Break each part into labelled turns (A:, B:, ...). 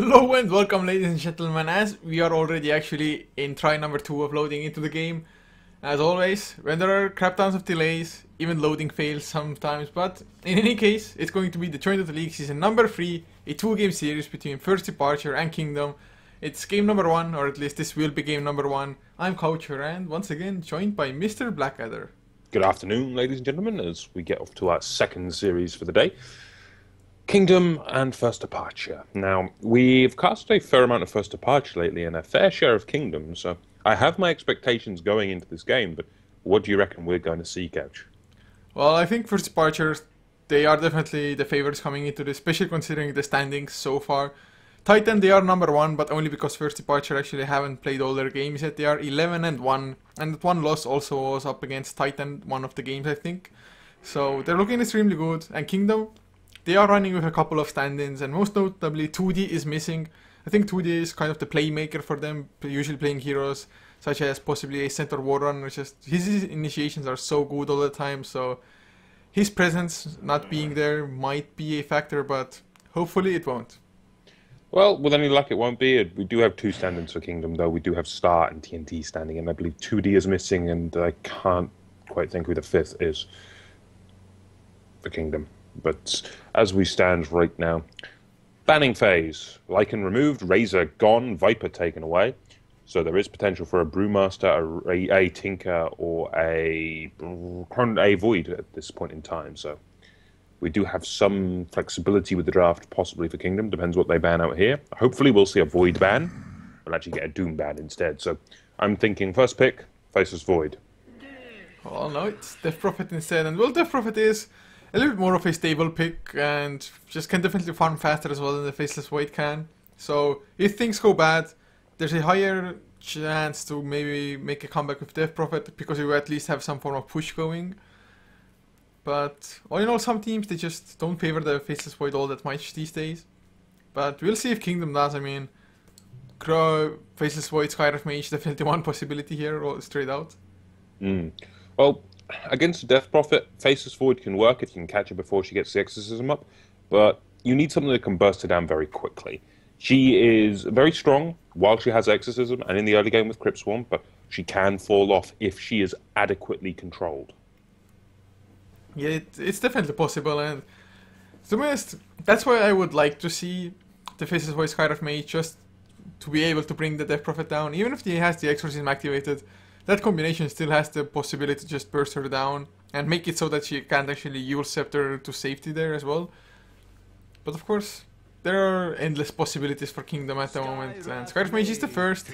A: Hello and welcome, ladies and gentlemen, as we are already actually in try number 2 of loading into the game. As always, when there are crap tons of delays, even loading fails sometimes, but in any case, it's going to be the Join Dota League season number 3, a 2-game series between First Departure and Kingdom. It's game number 1, or at least this will be game number 1. I'm Coucher and once again joined by Mr. Blackadder.
B: Good afternoon, ladies and gentlemen, as we get off to our second series for the day. Kingdom and First Departure. Now, we've cast a fair amount of First Departure lately and a fair share of Kingdom, so I have my expectations going into this game, but what do you reckon we're going to see, Couch?
A: Well, I think First Departure, they are definitely the favorites coming into this, especially considering the standings so far. Titan, they are number 1, but only because First Departure actually haven't played all their games yet. They are 11-1, and that one loss also was up against Titan, one of the games, I think. So they're looking extremely good. And Kingdom, they are running with a couple of stand-ins, and most notably 2D is missing. I think 2D is kind of the playmaker for them, usually playing heroes such as possibly a Centaur Warrunner. Just his initiations are so good all the time, so his presence not being there might be a factor, but hopefully it won't.
B: Well, with any luck, it won't be. We do have 2 stand-ins for Kingdom, though. We do have Star and TNT standing, and I believe 2D is missing, and I can't quite think who the 5th is for Kingdom. But as we stand right now, banning phase. Lycan removed, Razor gone, Viper taken away. So there is potential for a Brewmaster, a Tinker, or a Void at this point in time. So we do have some flexibility with the draft, possibly for Kingdom. Depends what they ban out here. Hopefully we'll see a Void ban. We'll actually get a Doom ban instead. So I'm thinking first pick, faces Void.
A: Well, no, it's Death Prophet instead. And well, Death Prophet is a little bit more of a stable pick and just can definitely farm faster as well than the Faceless Void can. So if things go bad, there's a higher chance to maybe make a comeback with Death Prophet because you at least have some form of push going. But all in all, some teams, they just don't favor the Faceless Void all that much these days. But we'll see if Kingdom does. I mean, Faceless Void, Skyref Mage, definitely one possibility here, straight out.
B: Well, against Death Prophet, Faceless Void can work if you can catch her before she gets the Exorcism up, but you need something that can burst her down very quickly. She is very strong while she has Exorcism and in the early game with Crypt Swarm, but she can fall off if she is adequately controlled.
A: Yeah, it's definitely possible, and to be honest, that's why I would like to see the Faceless Void Skyref Mage, just to be able to bring the Death Prophet down. Even if he has the Exorcism activated, that combination still has the possibility to just burst her down and make it so that she can't actually use Scepter to safety there as well. But of course, there are endless possibilities for Kingdom at the moment, and Skyref Mage is the first,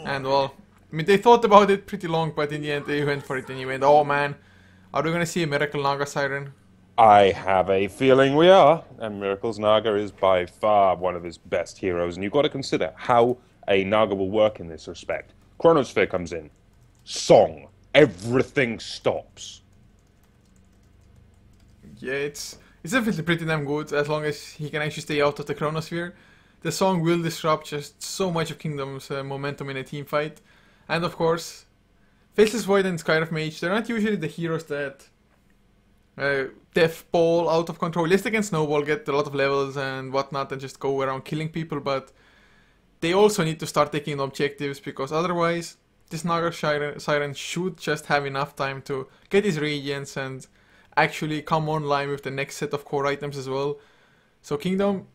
A: and well, I mean, they thought about it pretty long, but in the end they went for it anyway. And oh man, are we gonna see a Miracle Naga Siren?
B: I have a feeling we are, and Miracle's Naga is by far one of his best heroes, and you've got to consider how a Naga will work in this respect. Chronosphere comes in. Song. Everything stops.
A: Yeah, it's definitely pretty damn good as long as he can actually stay out of the Chronosphere. The song will disrupt just so much of Kingdom's momentum in a team fight. And of course, Faceless Void and Skyref Mage, they're not usually the heroes that Death Ball out of control. Yes, they can snowball, get a lot of levels and whatnot and just go around killing people, but they also need to start taking objectives because otherwise this Naga Siren should just have enough time to get his Radiance and actually come online with the next set of core items as well. So Kingdom,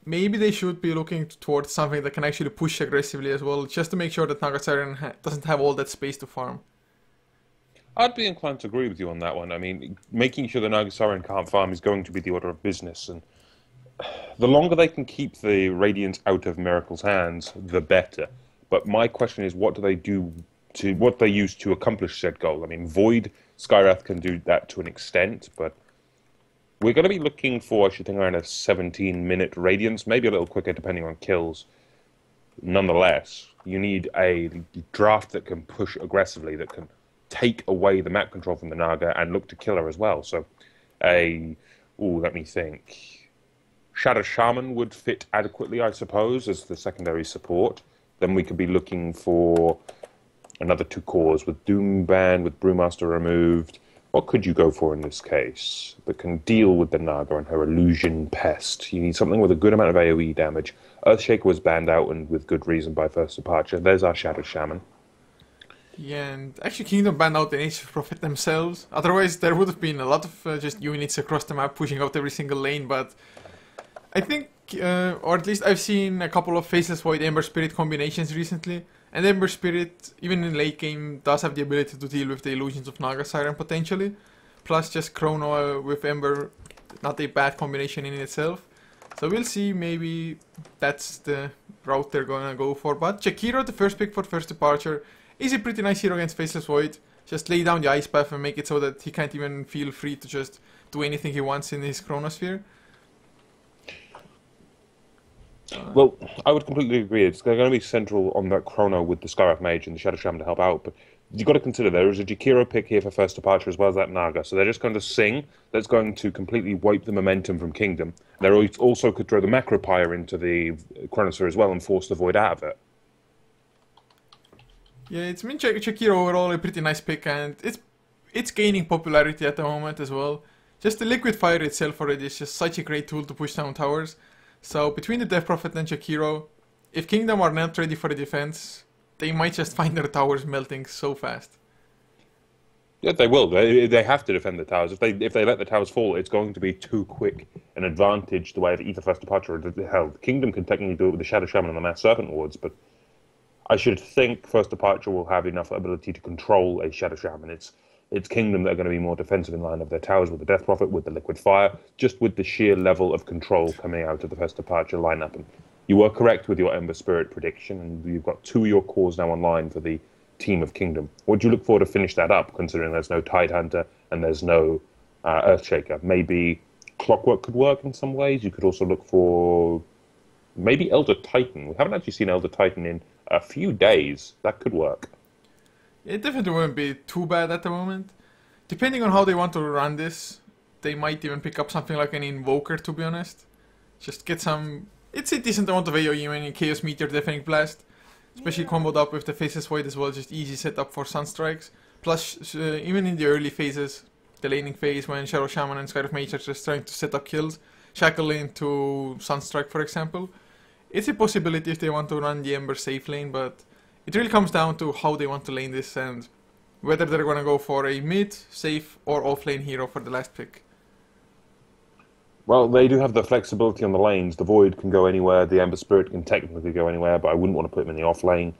A: maybe they should be looking towards something that can actually push aggressively as well, just to make sure that Naga Siren doesn't have all that space to farm.
B: I'd be inclined to agree with you on that one. I mean, making sure the Naga Siren can't farm is going to be the order of business, and the longer they can keep the Radiance out of Miracle's hands, the better. But my question is, what do they do to what they use to accomplish said goal? I mean, Void, Skyref can do that to an extent, but we're going to be looking for, I should think, around a 17-minute Radiance, maybe a little quicker depending on kills. Nonetheless, you need a draft that can push aggressively, that can take away the map control from the Naga and look to kill her as well. So, let me think. Shadow Shaman would fit adequately, I suppose, as the secondary support. Then we could be looking for another 2 cores with Doom ban, with Brewmaster removed, What could you go for in this case that can deal with the Naga and her illusion pest? You need something with a good amount of AoE damage. Earthshaker was banned out, and with good reason, by first departure. There's our Shadow Shaman.
A: Yeah, and actually Kingdom banned out the Nature Prophet themselves. Otherwise, there would have been a lot of just units across the map pushing out every single lane, but I think, or at least I've seen a couple of Faceless Void Ember Spirit combinations recently, and Ember Spirit, even in late game, does have the ability to deal with the illusions of Naga Siren potentially. Plus just Chrono with Ember, not a bad combination in itself. So we'll see, maybe that's the route they're gonna go for. But Jakiro, the first pick for first departure, is a pretty nice hero against Faceless Void. Just lay down the Ice Path and make it so that he can't even feel free to just do anything he wants in his Chronosphere.
B: Well, I would completely agree. It's going to be central on that Chrono with the Skywrath Mage and the Shadow Shaman to help out, but you've got to consider there is a Jakiro pick here for first departure as well as that Naga, so they're just going to sing. That's going to completely wipe the momentum from Kingdom. They also could throw the Macro Pyre into the Chronosphere as well and force the Void out of it.
A: Yeah, it's been Jakiro overall a pretty nice pick, and it's gaining popularity at the moment as well. Just the Liquid Fire itself already is just such a great tool to push down towers. So between the Death Prophet and Jakiro, if Kingdom are not ready for the defense, they might just find their towers melting so fast.
B: Yeah, they will. They have to defend the towers. If they let the towers fall, it's going to be too quick an advantage the way of either first departure or held. Kingdom can technically do it with the Shadow Shaman and the Mass Serpent Wards, but I should think first departure will have enough ability to control a Shadow Shaman. It's Kingdom that are going to be more defensive in line of their towers with the Death Prophet, with the Liquid Fire, just with the sheer level of control coming out of the first departure lineup. And you were correct with your Ember Spirit prediction, and you've got 2 of your cores now online for the team of Kingdom. What do you look for to finish that up, considering there's no Tidehunter and there's no Earthshaker? Maybe Clockwork could work in some ways. You could also look for maybe Elder Titan. We haven't actually seen Elder Titan in a few days. That could work.
A: It definitely wouldn't be too bad at the moment. Depending on how they want to run this, they might even pick up something like an Invoker, to be honest. Just get some... It's a decent amount of AoE when in Chaos Meteor, Deafening Blast. Especially comboed up with the Faceless Void as well, just easy setup for Sunstrikes. Plus, even in the early phases, the laning phase when Shadow Shaman and Skywrath Mage are just trying to set up kills, Shackle into Sunstrike for example. It's a possibility if they want to run the Ember safe lane, but it really comes down to how they want to lane this and whether they're going to go for a mid, safe, or off-lane hero for the last pick.
B: Well, they do have the flexibility on the lanes. The Void can go anywhere, the Ember Spirit can technically go anywhere, but I wouldn't want to put him in the off-lane.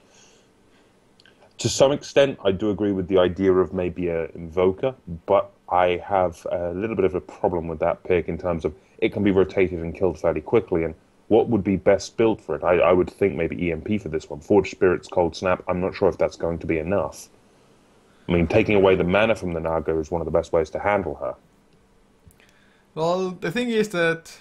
B: To some extent, I do agree with the idea of maybe an Invoker, but I have a little bit of a problem with that pick in terms of it can be rotated and killed fairly quickly, and what would be best built for it? I would think maybe EMP for this one. Forge Spirit's Cold Snap, I'm not sure if that's going to be enough. I mean, taking away the mana from the Naga is one of the best ways to handle her.
A: Well, the thing is that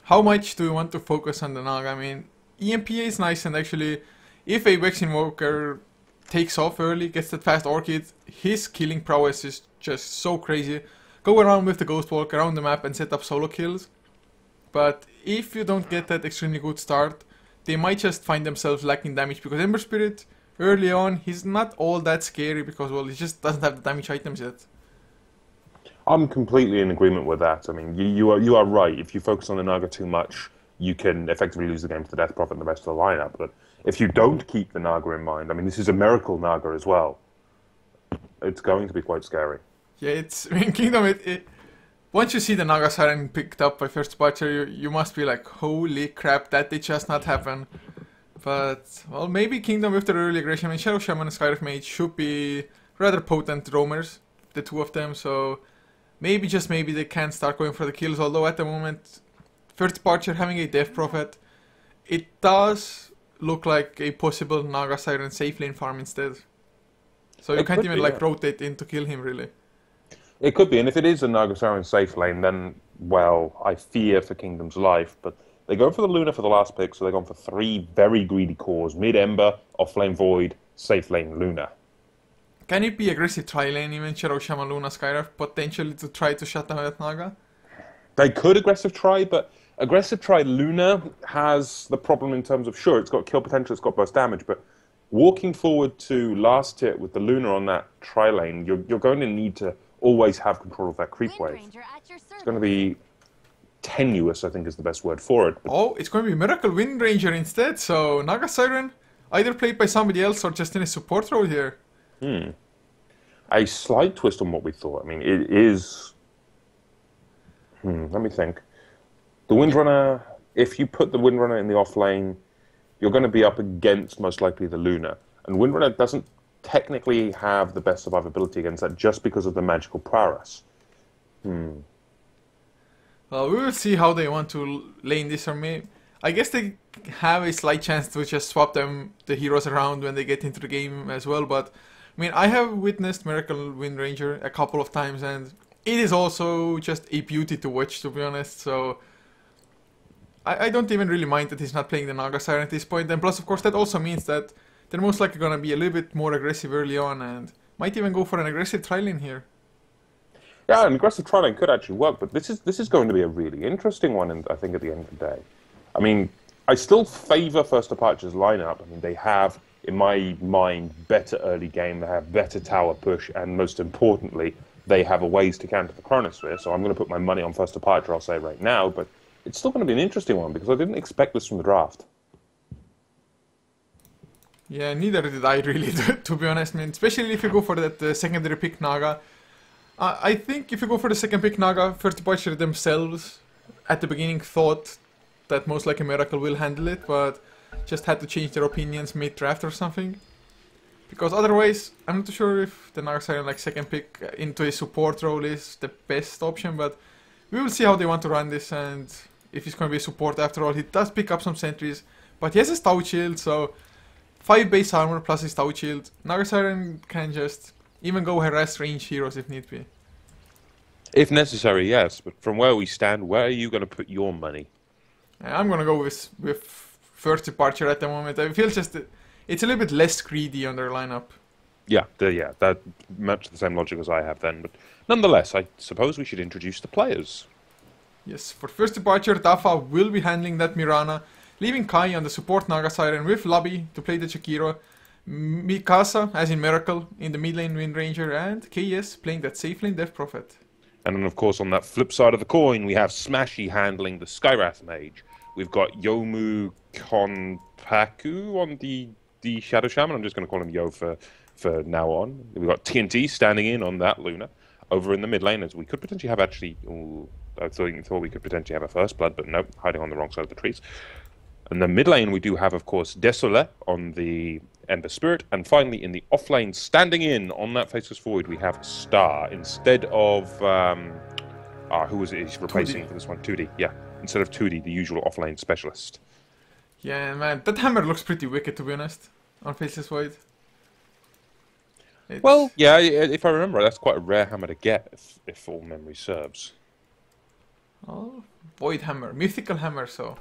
A: how much do you want to focus on the Naga? I mean, EMP is nice, and actually, if a Vex Invoker takes off early, gets that fast Orchid, his killing prowess is just so crazy. Go around with the Ghost Walk around the map and set up solo kills. But if you don't get that extremely good start, they might just find themselves lacking damage, because Ember Spirit, early on, he's not all that scary because, well, he just doesn't have the damage items yet.
B: I'm completely in agreement with that. I mean, you are right. If you focus on the Naga too much, you can effectively lose the game to the Death Prophet and the rest of the lineup. But if you don't keep the Naga in mind, I mean, this is a miracle Naga as well. It's going to be quite scary.
A: Yeah, it's... I mean, Kingdom, once you see the Naga Siren picked up by first departure, you must be like, holy crap, that did just not happen. But, well, maybe Kingdom with their early aggression, I mean, Shadow Shaman and Skywrath Mage should be rather potent roamers, the two of them, so maybe, just maybe, they can start going for the kills, although at the moment, first departure having a Death Prophet, it does look like a possible Naga Siren safe lane farm instead. So you can't even, like, rotate in to kill him, really.
B: It could be, and if it is a Naga Siren safe lane, then, well, I fear for Kingdom's life, but they go for the Luna for the last pick, so they've gone for 3 very greedy cores, mid-Ember, off-lane Void, safe lane Luna.
A: Can it be aggressive tri-lane, even Shadow Shaman, Luna, Skywrath, potentially to try to shut down that Naga?
B: They could aggressive try, but aggressive try Luna has the problem in terms of, sure, it's got kill potential, it's got burst damage, but walking forward to last hit with the Luna on that tri-lane, you're going to need to always have control of that creep wave. It's going to be tenuous, I think is the best word for it.
A: Oh, it's going to be Miracle Wind Ranger instead, so Naga Siren either played by somebody else or just in a support role here.
B: A slight twist on what we thought. I mean, it is... let me think. The Windrunner, if you put the Windrunner in the off lane, you're going to be up against, most likely, the Luna. And Windrunner doesn't technically have the best survivability against that just because of the magical prowess.
A: Well, we will see how they want to lane this army. I guess they have a slight chance to just swap the heroes around when they get into the game as well, but I mean, I have witnessed Miracle Wind Ranger a couple of times, and it is also just a beauty to watch, to be honest, so I don't even really mind that he's not playing the Naga Siren at this point, and plus, of course, that also means that they're most likely going to be a little bit more aggressive early on, and might even go for an aggressive tri-lane here.
B: Yeah, an aggressive tri-lane could actually work, but this is going to be a really interesting one, I think, at the end of the day. I mean, I still favour First Departure's lineup. I mean, they have, in my mind, better early game, they have better tower push, and most importantly, they have a ways to counter the Chronosphere, so I'm going to put my money on First Departure, I'll say right now, but it's still going to be an interesting one, because I didn't expect this from the draft.
A: Yeah, neither did I really, to be honest, man. Especially if you go for that secondary pick Naga. I think if you go for the second pick Naga, First Departure themselves, at the beginning, thought that most likely Miracle will handle it, but just had to change their opinions mid-draft or something. Because otherwise, I'm not too sure if the Naga Siren like second pick into a support role is the best option, but we will see how they want to run this, and if he's going to be a support after all. He does pick up some sentries, but he has a Stout Shield, so 5 base armor plus his Stout Shield. Naga Siren can just even go harass range heroes if need be.
B: If necessary, yes, but from where we stand, where are you going to put your money?
A: I'm going to go with First Departure at the moment. I feel just it's a little bit less greedy on their lineup.
B: Yeah, that much the same logic as I have then, but nonetheless, I suppose we should introduce the players.
A: Yes, for First Departure, Dafa will be handling that Mirana, leaving Kai on the support Naga Siren with Labi to play the Chikiro, Mikasa, as in Miracle, in the mid lane Wind Ranger, and KS playing that safe lane Death Prophet.
B: And then, of course, on that flip side of the coin, we have Smashy handling the Skywrath Mage. We've got Yomu Konpaku on the Shadow Shaman. I'm just going to call him Yo for now on. We've got TNT standing in on that Luna. Over in the mid lane, as we could potentially have actually... Ooh, I thought we could potentially have a First Blood, but nope, hiding on the wrong side of the trees. In the mid lane, we do have, of course, Desolé on the Ember Spirit. And finally, in the off lane, standing in on that Faceless Void, we have Star instead of... who was it he's replacing
A: 2D.
B: for this one? 2D, yeah. Instead of 2D, the usual off lane specialist.
A: Yeah, man, that hammer looks pretty wicked, to be honest, on Faceless Void.
B: Well, yeah, if I remember, that's quite a rare hammer to get, if all memory serves.
A: Oh, Void Hammer, mythical hammer, so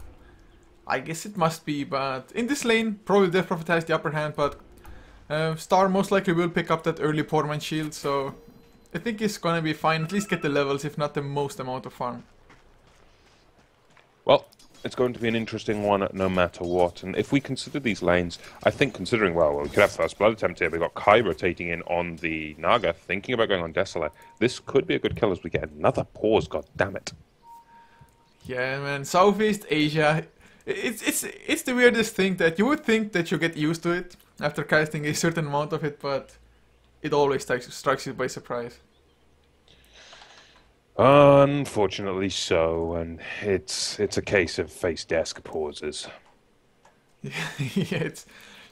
A: I guess it must be, but in this lane, probably Death Prophet has the upper hand, but Star most likely will pick up that early Poorman shield, so I think he's gonna be fine, at least get the levels, if not the most amount of farm.
B: Well, it's going to be an interesting one no matter what, and if we consider these lanes, I think considering, well, we could have First Blood attempt here, we've got Kai rotating in on the Naga, thinking about going on Desolé. This could be a good kill as we get another pause, god damn it.
A: Yeah, man, Southeast Asia, it's the weirdest thing that you would think that you get used to it after casting a certain amount of it, but it always strikes you by surprise.
B: Unfortunately so, and it's a case of face desk pauses.
A: Yeah,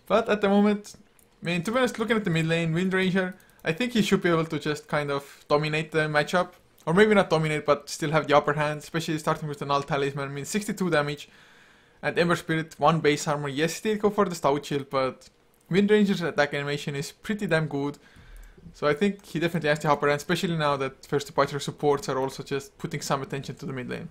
A: but at the moment, I mean, to be honest, looking at the mid lane, Wind Ranger, I think he should be able to just kind of dominate the matchup. Or maybe not dominate, but still have the upper hand, especially starting with the Null Talisman. I mean, 62 damage, and Ember Spirit, 1 base armor. Yes, he did go for the Stout Shield, but Wind Ranger's attack animation is pretty damn good. So I think he definitely has the upper hand, especially now that First Departure supports are also just putting some attention to the mid lane.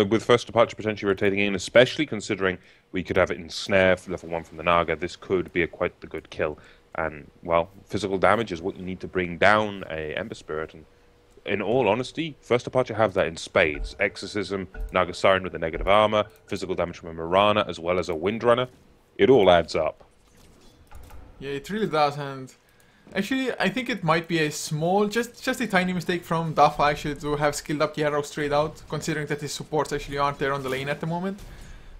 B: With First Departure potentially rotating in, especially considering we could have it in Snare for level 1 from the Naga, this could be quite the good kill. And, well, physical damage is what you need to bring down a Ember Spirit, and in all honesty, First Departure have that in spades. Exorcism, Naga Siren with the negative armor, physical damage from a Mirana, as well as a Windrunner. It all adds up.
A: Yeah, it really does, and Actually, I think it might be a small, just a tiny mistake from Dafa actually to have skilled up the arrow straight out, considering that his supports actually aren't there on the lane at the moment.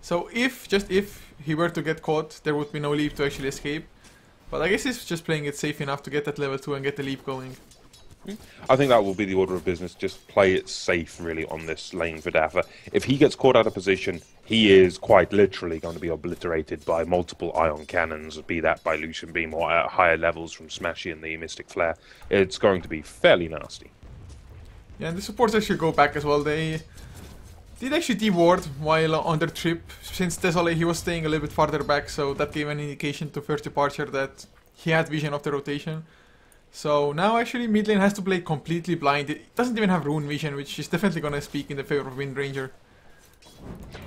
A: So just if he were to get caught, there would be no leap to actually escape. But I guess he's just playing it safe enough to get that level 2 and get the leap going.
B: I think that will be the order of business. Just play it safe, really, on this lane for Dafa. If he gets caught out of position, he is quite literally going to be obliterated by multiple ion cannons, be that by Lucian Beam or at higher levels from Smashy and the Mystic Flare. It's going to be fairly nasty.
A: Yeah, and the supports actually go back as well. They did actually deward while on their trip. Since Desolé, he was staying a little bit farther back, so that gave an indication to First Departure that he had vision of the rotation. So now actually mid lane has to play completely blind. It doesn't even have rune vision, which is definitely going to speak in the favor of Wind Ranger.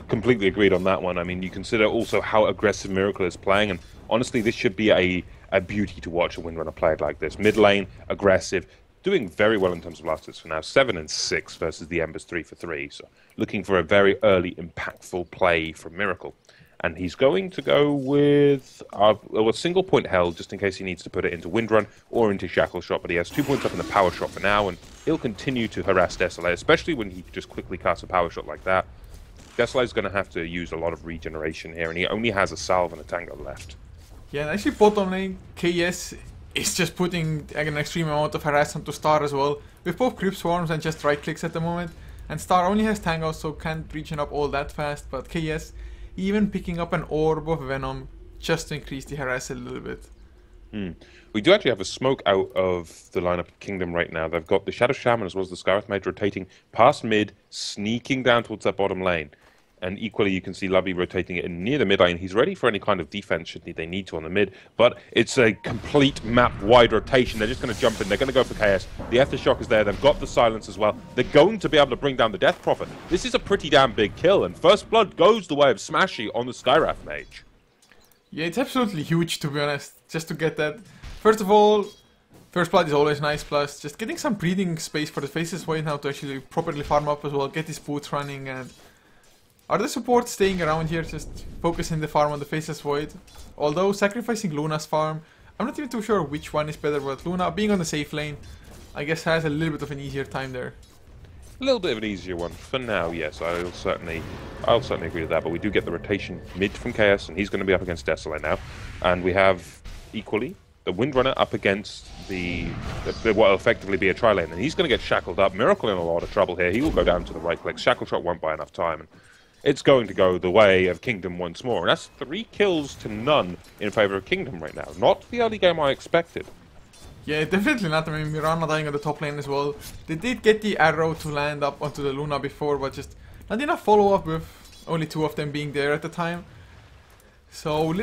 B: Completely agreed on that one. I mean, you consider also how aggressive Miracle is playing, and honestly, this should be a beauty to watch a Windrunner play like this. Mid lane, aggressive, doing very well in terms of last hits for now. 7 and 6 versus the Embers 3 for 3. So looking for a very early, impactful play from Miracle. And he's going to go with a single point held, just in case he needs to put it into Windrun or into Shackle Shot. But he has 2 points up in the Power Shot for now, and he'll continue to harass Desolé, especially when he just quickly casts a Power Shot like that. Desolé's going to have to use a lot of regeneration here, and he only has a Salve and a Tango left.
A: Yeah, and actually bottom lane, KS is just putting an extreme amount of harassment to Star as well, with both Creep Swarms and just right clicks at the moment. And Star only has Tango, so can't regen up all that fast, but KS even picking up an Orb of Venom just to increase the harass a little bit.
B: We do actually have a smoke out of the lineup of Kingdom right now. They've got the Shadow Shaman as well as the Skywrath Mage rotating past mid, sneaking down towards that bottom lane. And equally, you can see Lovey rotating it near the mid lane. He's ready for any kind of defense should they need to on the mid. But it's a complete map-wide rotation. They're just going to jump in. They're going to go for KS. The Aftershock is there. They've got the silence as well. They're going to be able to bring down the Death Prophet. This is a pretty damn big kill. And First Blood goes the way of Smashy on the Skywrath Mage.
A: Yeah, it's absolutely huge, to be honest, just to get that. First of all, First Blood is always nice, plus just getting some breathing space for the Faceless Void now to actually properly farm up as well, get his boots running, and are the supports staying around here, just focusing the farm on the Faceless Void? Although sacrificing Luna's farm, I'm not even too sure which one is better, but Luna being on the safe lane, I guess has a little bit of an easier time there.
B: A little bit of an easier one for now, yes. I'll certainly agree with that. But we do get the rotation mid from KS, and he's going to be up against Desolé now. And we have equally the Windrunner up against the what will effectively be a tri-lane, and he's going to get shackled up. Miracle in a lot of trouble here. He will go down to the right click. Shackle Shot won't buy enough time, and it's going to go the way of Kingdom once more. And that's 3 kills to none in favor of Kingdom right now. Not the early game I expected.
A: Yeah, definitely not. I mean, Mirana dying on the top lane as well. They did get the arrow to land up onto the Luna before, but just not enough follow-up with only 2 of them being there at the time. So,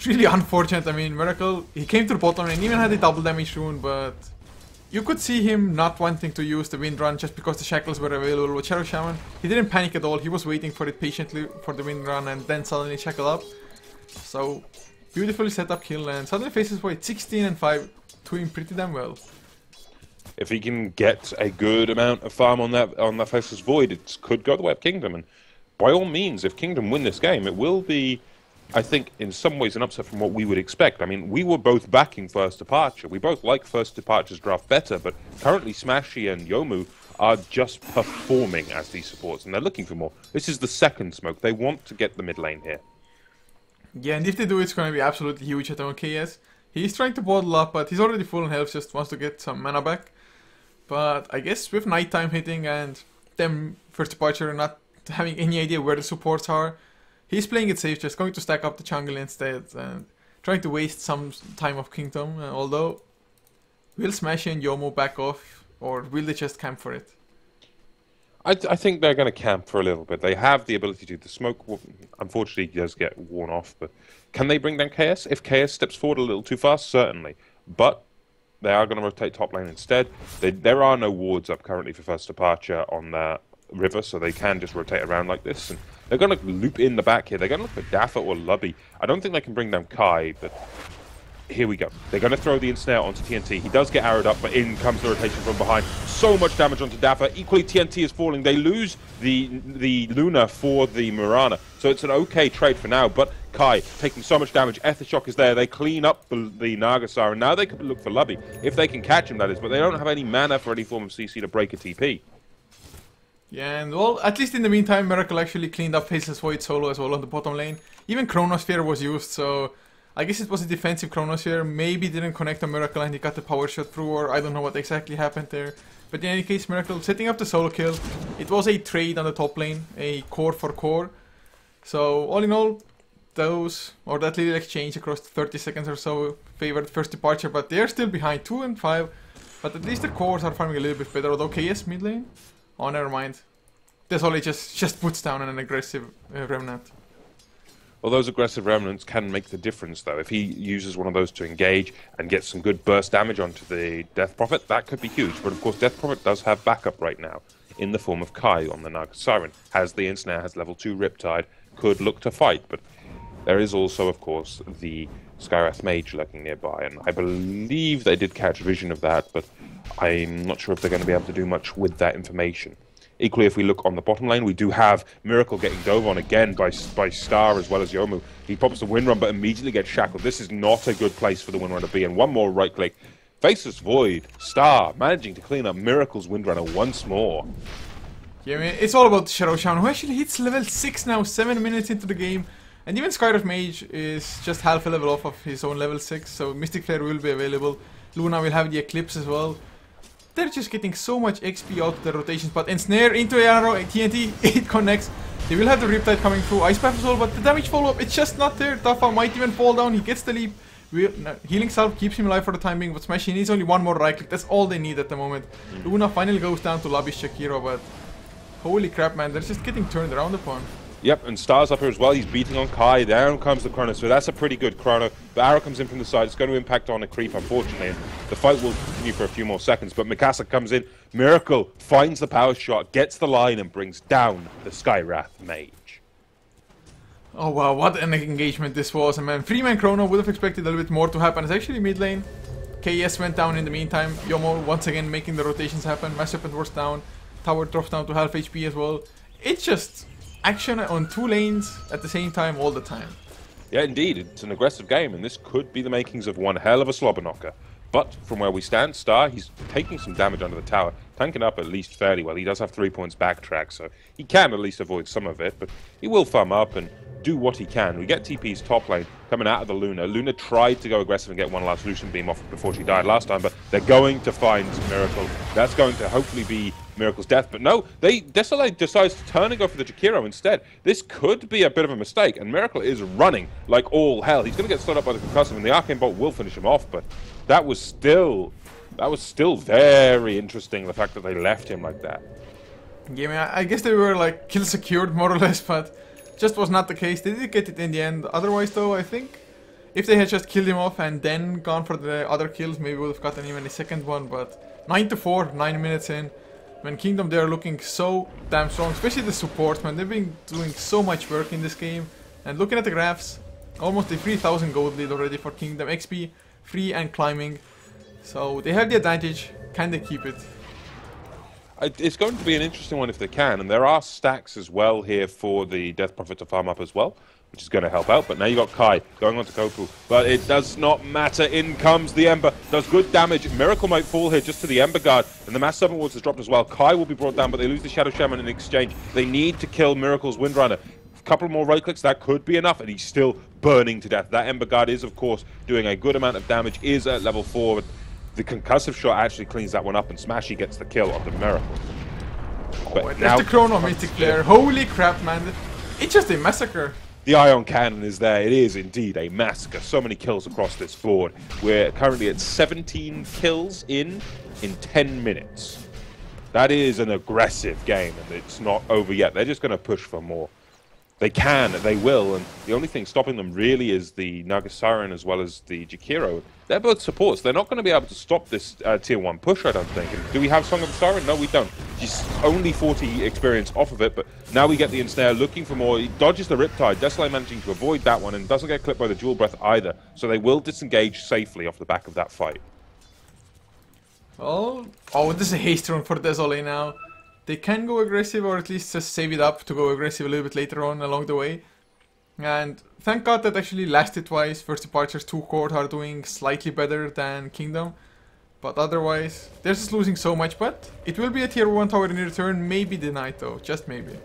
A: really unfortunate. I mean, Miracle, he came to the bottom lane, even had a double damage rune, but you could see him not wanting to use the Wind Run just because the Shackles were available with Shadow Shaman. He didn't panic at all. He was waiting for it patiently for the Wind Run and then suddenly Shackle up. So, beautifully set up kill, and suddenly Faceless Void 16 and 5. Doing pretty damn well.
B: If he can get a good amount of farm on that Faceless Void, it could go the way of Kingdom. And by all means, if Kingdom win this game, it will be, I think, in some ways an upset from what we would expect. I mean, we were both backing First Departure. We both like First Departure's draft better, but currently Smashy and Yomu are just performing as these supports, and they're looking for more. This is the second smoke. They want to get the mid lane here.
A: Yeah, and if they do, it's going to be absolutely huge at KS. He's trying to bottle up, but he's already full on health, just wants to get some mana back. But I guess with nighttime hitting and them First Departure not having any idea where the supports are, he's playing it safe, just going to stack up the jungle instead and trying to waste some time of Kingdom. Although, will Smashy and Yomo back off, or will they just camp for it?
B: I think they're going to camp for a little bit. They have the ability to. The smoke, unfortunately, does get worn off. But can they bring down KS? If KS steps forward a little too fast, certainly. But they are going to rotate top lane instead. There are no wards up currently for First Departure on the river, so they can just rotate around like this. And they're going to loop in the back here. They're going to look for Dafa or Lubby. I don't think they can bring down Kai, but here we go. They're going to throw the ensnare onto TNT. He does get arrowed up, but in comes the rotation from behind. So much damage onto Dafa. Equally, TNT is falling. They lose the Luna for the Mirana. So it's an okay trade for now, but Kai taking so much damage. Shock is there. They clean up the Naga Siren. Now they could look for Lubby, if they can catch him, that is. But they don't have any mana for any form of CC to break a TP.
A: Yeah, and well, at least in the meantime, Miracle actually cleaned up Faceless Void solo as well on the bottom lane. Even Chronosphere was used, so I guess it was a defensive Chronosphere. Maybe didn't connect on Miracle and he got the power shot through, or I don't know what exactly happened there. But in any case, Miracle setting up the solo kill. It was a trade on the top lane, a core for core. So all in all, that little exchange across 30 seconds or so favored first departure, but they're still behind 2 and 5. But at least the cores are farming a little bit better, although KS mid lane? Oh, never mind. Desolé just puts down an aggressive Remnant.
B: Well, those aggressive Remnants can make the difference, though. If he uses one of those to engage and get some good burst damage onto the Death Prophet, that could be huge. But of course, Death Prophet does have backup right now, in the form of Kai on the Naga Siren. Has the Ensnare, has level 2 Riptide, could look to fight, but there is also, of course, the Skywrath Mage lurking nearby, and I believe they did catch vision of that, but I'm not sure if they're going to be able to do much with that information. Equally, if we look on the bottom lane, we do have Miracle getting dove on again by Star as well as Yomu. He pops the Windrun, but immediately gets shackled. This is not a good place for the Windrun to be, and one more right click. Faceless Void, Star, managing to clean up Miracle's Windrunner once more.
A: Yeah, I mean, it's all about Shadow Shaman, who actually hits level 6 now, 7 minutes into the game. And even Skywrath Mage is just half a level off of his own level 6, so Mystic Flare will be available. Luna will have the Eclipse as well. They're just getting so much XP out of the rotations, but Ensnare into Arrow, TNT, it connects. They will have the Riptide coming through, Ice Path as well, but the damage follow-up, it's just not there. Dafa might even fall down, he gets the leap. Healing Salve keeps him alive for the time being, but Smash, he needs only one more right click, that's all they need at the moment. Luna finally goes down to Lobby's Shakiro, but holy crap, man, they're just getting turned around upon.
B: Yep, and Star's up here as well. He's beating on Kai. Down comes the Chrono, so that's a pretty good Chrono. The arrow comes in from the side. It's going to impact on a creep, unfortunately. And the fight will continue for a few more seconds. But Mikasa comes in. Miracle finds the power shot, gets the line, and brings down the Skywrath Mage.
A: Oh wow, what an engagement this was. And man, 3-man Chrono would have expected a little bit more to happen. It's actually mid lane. KS went down in the meantime. Yomo once again making the rotations happen. Mass Serpent was down. Tower drops down to half HP as well. It's just action on 2 lanes at the same time all the time.
B: Yeah, indeed. It's an aggressive game, and this could be the makings of one hell of a slobber knocker. But from where we stand, Star, he's taking some damage under the tower, tanking up at least fairly well. He does have 3 points backtrack, so he can at least avoid some of it, but he will farm up and do what he can. We get TP's top lane coming out of the Luna. Luna tried to go aggressive and get one last Lucian Beam off before she died last time, but they're going to find Miracle. That's going to hopefully be Miracle's death, but no, Desolé decides to turn and go for the Jakiro instead. This could be a bit of a mistake, and Miracle is running like all hell. He's going to get slowed up by the concussive, and the Arcane Bolt will finish him off, but that was still very interesting, the fact that they left him like that.
A: Yeah, I mean, I guess they were like kill secured more or less, but just was not the case. They did get it in the end. Otherwise though, I think if they had just killed him off and then gone for the other kills, maybe would have gotten even a second one, but 9-4, 9 minutes in. When Kingdom, they're looking so damn strong, especially the support, man. They've been doing so much work in this game. And looking at the graphs, almost a 3000 gold lead already for Kingdom. XP, free and climbing. So they have the advantage. Can they keep it?
B: It's going to be an interesting one if they can, and there are stacks as well here for the Death Prophet to farm up as well, which is going to help out. But now you got Kai going on to Kopu, but it does not matter. In comes the Ember, does good damage. Miracle might fall here just to the Ember Guard, and the Mass Serpent Wards has dropped as well. Kai will be brought down, but they lose the Shadow Shaman in exchange. They need to kill Miracle's Windrunner. A couple more right clicks, that could be enough, and he's still burning to death. That Ember Guard is, of course, doing a good amount of damage, is at level 4, but the concussive shot actually cleans that one up, and Smashy gets the kill on the Miracle.
A: But now the Chrono Mystic Flare. Holy crap, man. It's just a massacre.
B: The Ion Cannon is there. It is indeed a massacre. So many kills across this board. We're currently at 17 kills in 10 minutes. That is an aggressive game, and it's not over yet. They're just going to push for more. They can, they will, and the only thing stopping them really is the Naga Siren as well as the Jakiro. They're both supports. They're not going to be able to stop this tier 1 push, I don't think. And do we have Song of the Siren? No, we don't. She's only 40 experience off of it, but now we get the Ensnare looking for more. He dodges the Riptide. Desolé managing to avoid that one and doesn't get clipped by the Jewel Breath either. So they will disengage safely off the back of that fight.
A: Oh, this is a haste run for Desolé now. They can go aggressive, or at least just save it up to go aggressive a little bit later on along the way. And thank God that actually lasted twice. First Departure's 2 core are doing slightly better than Kingdom. But otherwise, they're just losing so much. But it will be a tier 1 tower in return. Maybe denied though. Just maybe.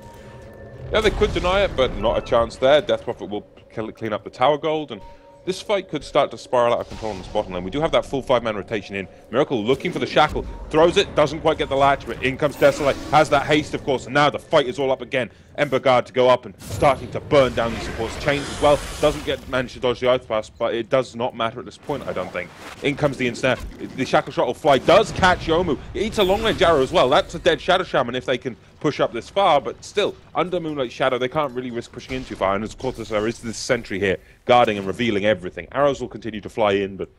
B: Yeah, they could deny it, but not a chance there. Death Prophet will clean up the tower gold, and this fight could start to spiral out of control on the bottom lane. We do have that full 5-man rotation in. Miracle looking for the shackle, throws it, doesn't quite get the latch, but in comes Desolate, has that haste, of course, and now the fight is all up again. Ember Guard to go up and starting to burn down these supports. Chains as well, doesn't manage to dodge the Ice Pass, but it does not matter at this point, I don't think. In comes the ensnare. The shackle shot will fly, does catch Yomu. It eats a long range arrow as well. That's a dead Shadow Shaman if they can push up this far, but still, under Moonlight Shadow, they can't really risk pushing in too far, and of course there is this sentry here, guarding and revealing everything. Arrows will continue to fly in, but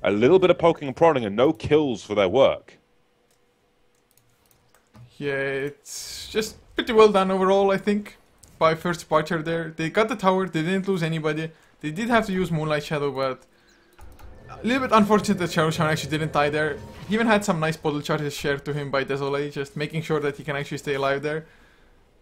B: a little bit of poking and prodding and no kills for their work.
A: Yeah, it's just pretty well done overall, I think, by First Departure there. They got the tower, they didn't lose anybody. They did have to use Moonlight Shadow, but a little bit unfortunate that Shadow Shaman actually didn't die there. He even had some nice bottle charges shared to him by Desolate, just making sure that he can actually stay alive there.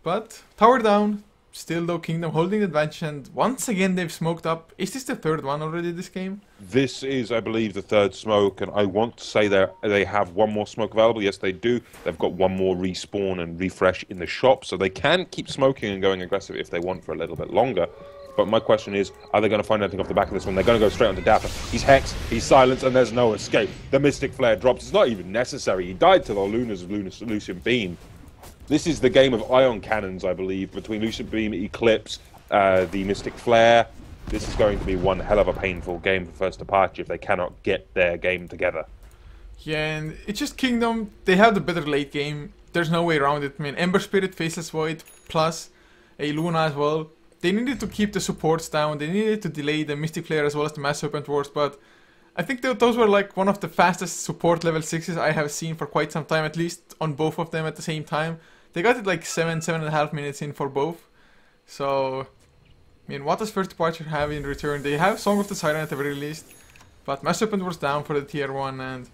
A: But tower down, still though Kingdom holding the advantage, and once again they've smoked up. Is this the third one already this game?
B: This is, I believe, the third smoke, and I want to say that they have one more smoke available. Yes, they do. They've got one more respawn and refresh in the shop, so they can keep smoking and going aggressive if they want for a little bit longer. But my question is, are they going to find anything off the back of this one? They're going to go straight onto Dapper. He's hexed, he's silenced, and there's no escape. The Mystic Flare drops. It's not even necessary. He died to the Lunas of Lucian Beam. This is the game of Ion Cannons, I believe, between Lucian Beam, Eclipse, the Mystic Flare. This is going to be one hell of a painful game for First Departure if they cannot get their game together.
A: Yeah, and it's just Kingdom. They have the better late game. There's no way around it. I mean, Ember Spirit, Faceless Void, plus a Luna as well. They needed to keep the supports down. They needed to delay the Mystic Flare as well as the Mass Serpent Wars, but I think those were like one of the fastest support level 6s I have seen for quite some time, at least on both of them at the same time. They got it like 7.5 minutes in for both. So, I mean, what does First Departure have in return? They have Song of the Siren at the very least, but Mass Serpent Wars down for the tier 1, and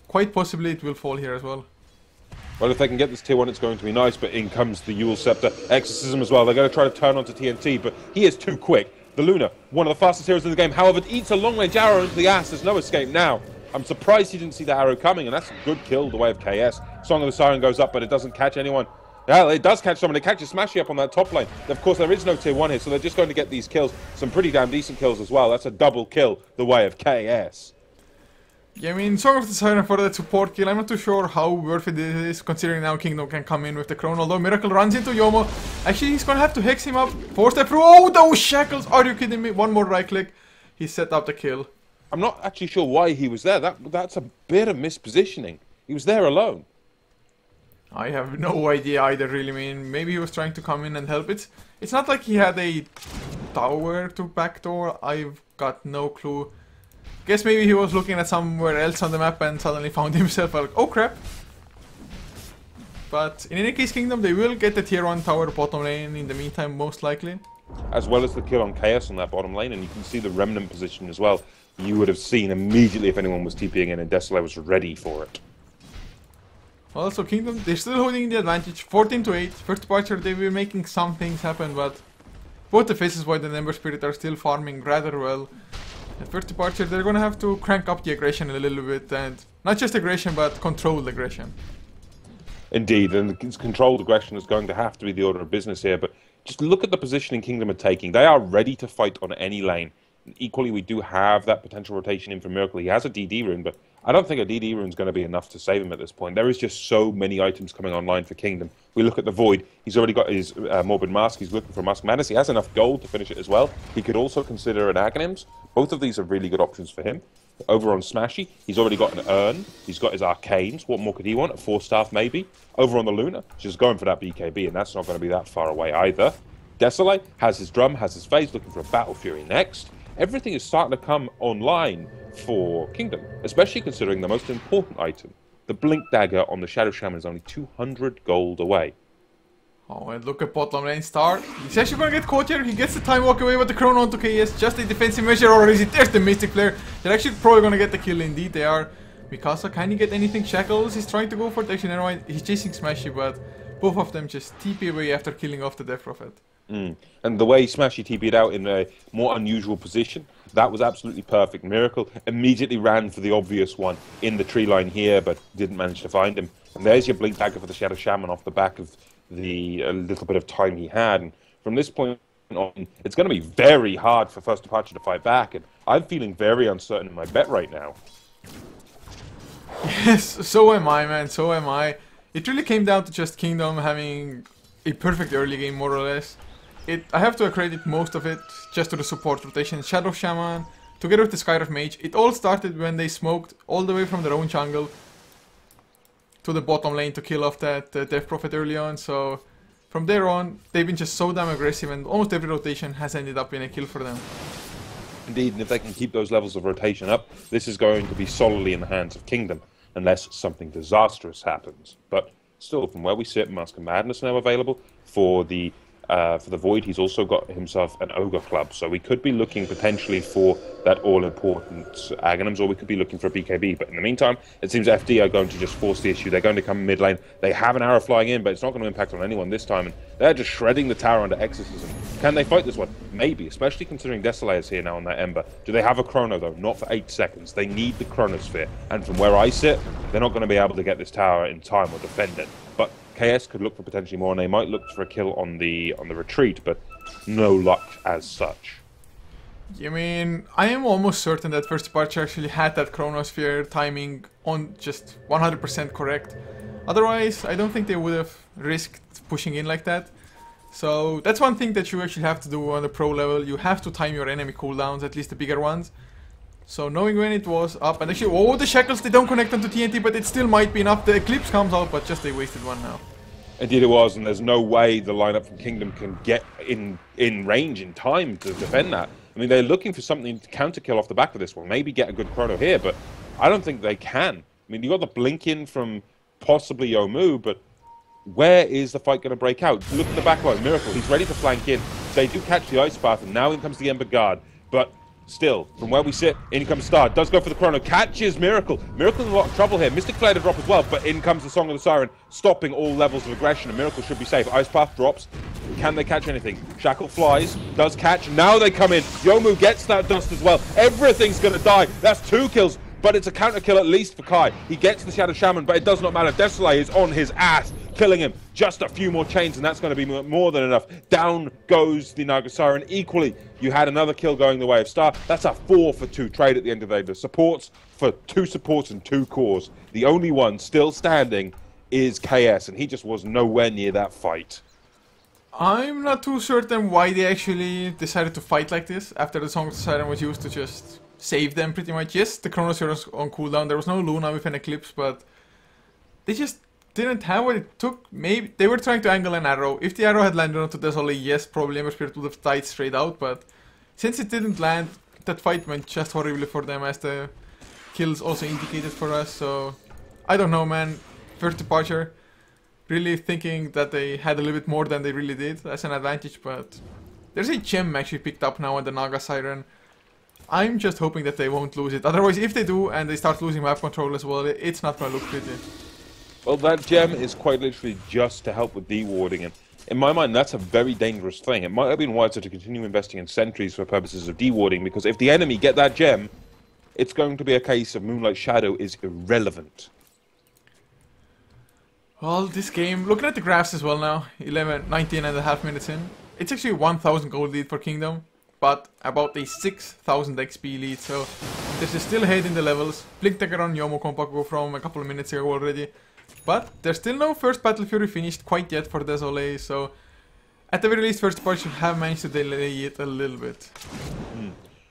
A: quite possibly it will fall here as well.
B: Well, if they can get this tier 1, it's going to be nice, but in comes the Yule Scepter. Exorcism as well. They're going to try to turn onto TNT, but he is too quick. The Luna, one of the fastest heroes in the game, however, eats a long-range arrow into the ass. There's no escape now. I'm surprised he didn't see the arrow coming, and that's a good kill the way of KS. Song of the Siren goes up, but it doesn't catch anyone. Yeah, it does catch someone. It catches Smashy up on that top lane. Of course, there is no tier 1 here, so they're just going to get these kills. Some pretty damn decent kills as well. That's a double kill the way of KS.
A: Yeah, I mean, Song of the Siren for that support kill, I'm not too sure how worth it is, considering now Kingdom can come in with the Crown, although Miracle runs into Yomo. Actually, he's gonna have to hex him up, force that through. Oh, those shackles! Are you kidding me? One more right click, he set up the kill.
B: I'm not actually sure why he was there. That's a bit of mispositioning. He was there alone.
A: I have no idea either, really. I mean, maybe he was trying to come in and help. It's not like he had a tower to backdoor. I've got no clue. Guess maybe he was looking at somewhere else on the map and suddenly found himself like, oh crap. But in any case, Kingdom, they will get the tier 1 tower bottom lane in the meantime, most likely.
B: As well as the kill on Chaos on that bottom lane, and you can see the Remnant position as well. You would have seen immediately if anyone was TPing in, and Desolate was ready for it.
A: Well, so Kingdom, they're still holding the advantage, 14-8. First Departure, they were making some things happen, but both the Faces Void and Ember Spirit are still farming rather well. At First Departure, they're gonna have to crank up the aggression a little bit, and not just aggression, but controlled aggression.
B: Indeed, and controlled aggression is going to have to be the order of business here, but just look at the positioning Kingdom are taking. They are ready to fight on any lane. Equally, we do have that potential rotation in for Miracle. He has a DD rune, but I don't think a DD rune is going to be enough to save him at this point. There is just so many items coming online for Kingdom. We look at the Void. He's already got his Morbid Mask. He's looking for Mask Madness. He has enough gold to finish it as well. He could also consider an Aghanims. Both of these are really good options for him. Over on Smashy, he's already got an Urn. He's got his Arcanes. What more could he want? A 4-staff maybe. Over on the Luna, just going for that BKB, and that's not going to be that far away either. Desolate has his Drum, has his Phase, looking for a Battle Fury next. Everything is starting to come online for Kingdom, especially considering the most important item. The Blink Dagger on the Shadow Shaman is only 200 gold away.
A: Oh, and look at bottom lane Star. He's actually gonna get caught here. He gets the time walk away with the Chrono onto KS. Just a defensive measure, or is it? There's the Mystic Flare. They're actually probably gonna get the kill indeed. They are. Mikasa, can he get anything? Shackles, he's trying to go for it. Actually, never mind. He's chasing Smashy, but both of them just TP away after killing off the Death Prophet.
B: And the way Smashy TP'd out in a more unusual position, that was absolutely perfect. Miracle immediately ran for the obvious one in the tree line here, but didn't manage to find him. And there's your Blink Dagger for the Shadow Shaman off the back of the little bit of time he had. And from this point on, it's going to be very hard for First Departure to fight back. And I'm feeling very uncertain in my bet right now.
A: Yes, so am I, man, so am I. It really came down to just Kingdom having a perfect early game, more or less. I have to credit most of it just to the support rotation. Shadow Shaman, together with the Skyref Mage, it all started when they smoked all the way from their own jungle to the bottom lane to kill off that Death Prophet early on. So from there on, they've been just so damn aggressive, and almost every rotation has ended up in a kill for them.
B: Indeed, and if they can keep those levels of rotation up, this is going to be solidly in the hands of Kingdom, unless something disastrous happens. But still, from where we sit, Mask of Madness now available for the Void. He's also got himself an Ogre Club, so we could be looking potentially for that all-important Aghanims, or we could be looking for a BKB. But in the meantime, it seems FD are going to just force the issue. They're going to come mid lane. They have an arrow flying in, but it's not going to impact on anyone this time. And they're just shredding the tower under Exorcism. Can they fight this one? Maybe, especially considering Desolate is here now on that Ember. Do they have a Chrono, though? Not for 8 seconds. They need the Chronosphere. And from where I sit, they're not going to be able to get this tower in time or defend it. But KS could look for potentially more, and they might look for a kill on the retreat, but no luck as such.
A: I mean, I am almost certain that First Departure actually had that Chronosphere timing on just 100% correct. Otherwise, I don't think they would have risked pushing in like that. So that's one thing that you actually have to do on the pro level. You have to time your enemy cooldowns, at least the bigger ones. So knowing when it was up, and actually, oh, the Shackles, they don't connect onto TNT, but it still might be enough. The Eclipse comes out, but just a wasted one now.
B: Indeed it was, and there's no way the lineup from Kingdom can get in range in time to defend that. I mean, they're looking for something to counter-kill off the back of this one. Maybe get a good chrono here, but I don't think they can. I mean, you got the blink in from possibly Yomu, but where is the fight going to break out? Look at the backline. Miracle, he's ready to flank in. They do catch the Ice Path, and now in comes the Ember Guard. But still, from where we sit, in comes Star. Does go for the chrono. Catches Miracle. Miracle in a lot of trouble here. Mystic Flare to drop as well, but in comes the Song of the Siren, stopping all levels of aggression, and Miracle should be safe. Ice Path drops. Can they catch anything? Shackle flies. Does catch. Now they come in. Yomu gets that dust as well. Everything's going to die. That's 2 kills, but it's a counter kill at least for Kai. He gets the Shadow Shaman, but it does not matter. Desolate is on his ass, killing him. Just a few more chains, and that's going to be more than enough. Down goes the Naga Siren. Equally, you had another kill going the way of Star. That's a 4-for-2 trade at the end of the day. The supports for 2 supports and 2 cores. The only one still standing is KS, and he just was nowhere near that fight.
A: I'm not too certain why they actually decided to fight like this after the Song of the Siren was used to just save them pretty much. Yes, the Chronosphere was on cooldown. There was no Luna with an Eclipse, but they just didn't have what it took. Maybe they were trying to angle an arrow. If the arrow had landed onto Desolate, yes, probably Ember Spirit would have died straight out, but since it didn't land, that fight went just horribly for them, as the kills also indicated for us. So I don't know, man. First Departure really thinking that they had a little bit more than they really did as an advantage, but there's a gem actually picked up now on the Naga Siren. I'm just hoping that they won't lose it. Otherwise, if they do and they start losing map control as well, it's not going to look pretty.
B: Well, that gem is quite literally just to help with dewarding, and in my mind, that's a very dangerous thing. It might have been wiser to continue investing in sentries for purposes of dewarding, because if the enemy get that gem, it's going to be a case of Moonlight Shadow is irrelevant.
A: Well, this game, looking at the graphs as well now, 19.5 minutes in, it's actually 1,000 gold lead for Kingdom, but about a 6,000 XP lead, so there's still ahead in the levels. Blink Dagger on Yomo Compago from a couple of minutes ago already, but there's still no first Battle Fury finished quite yet for Desolate, so at the very least, First Departure should have managed to delay it a little bit.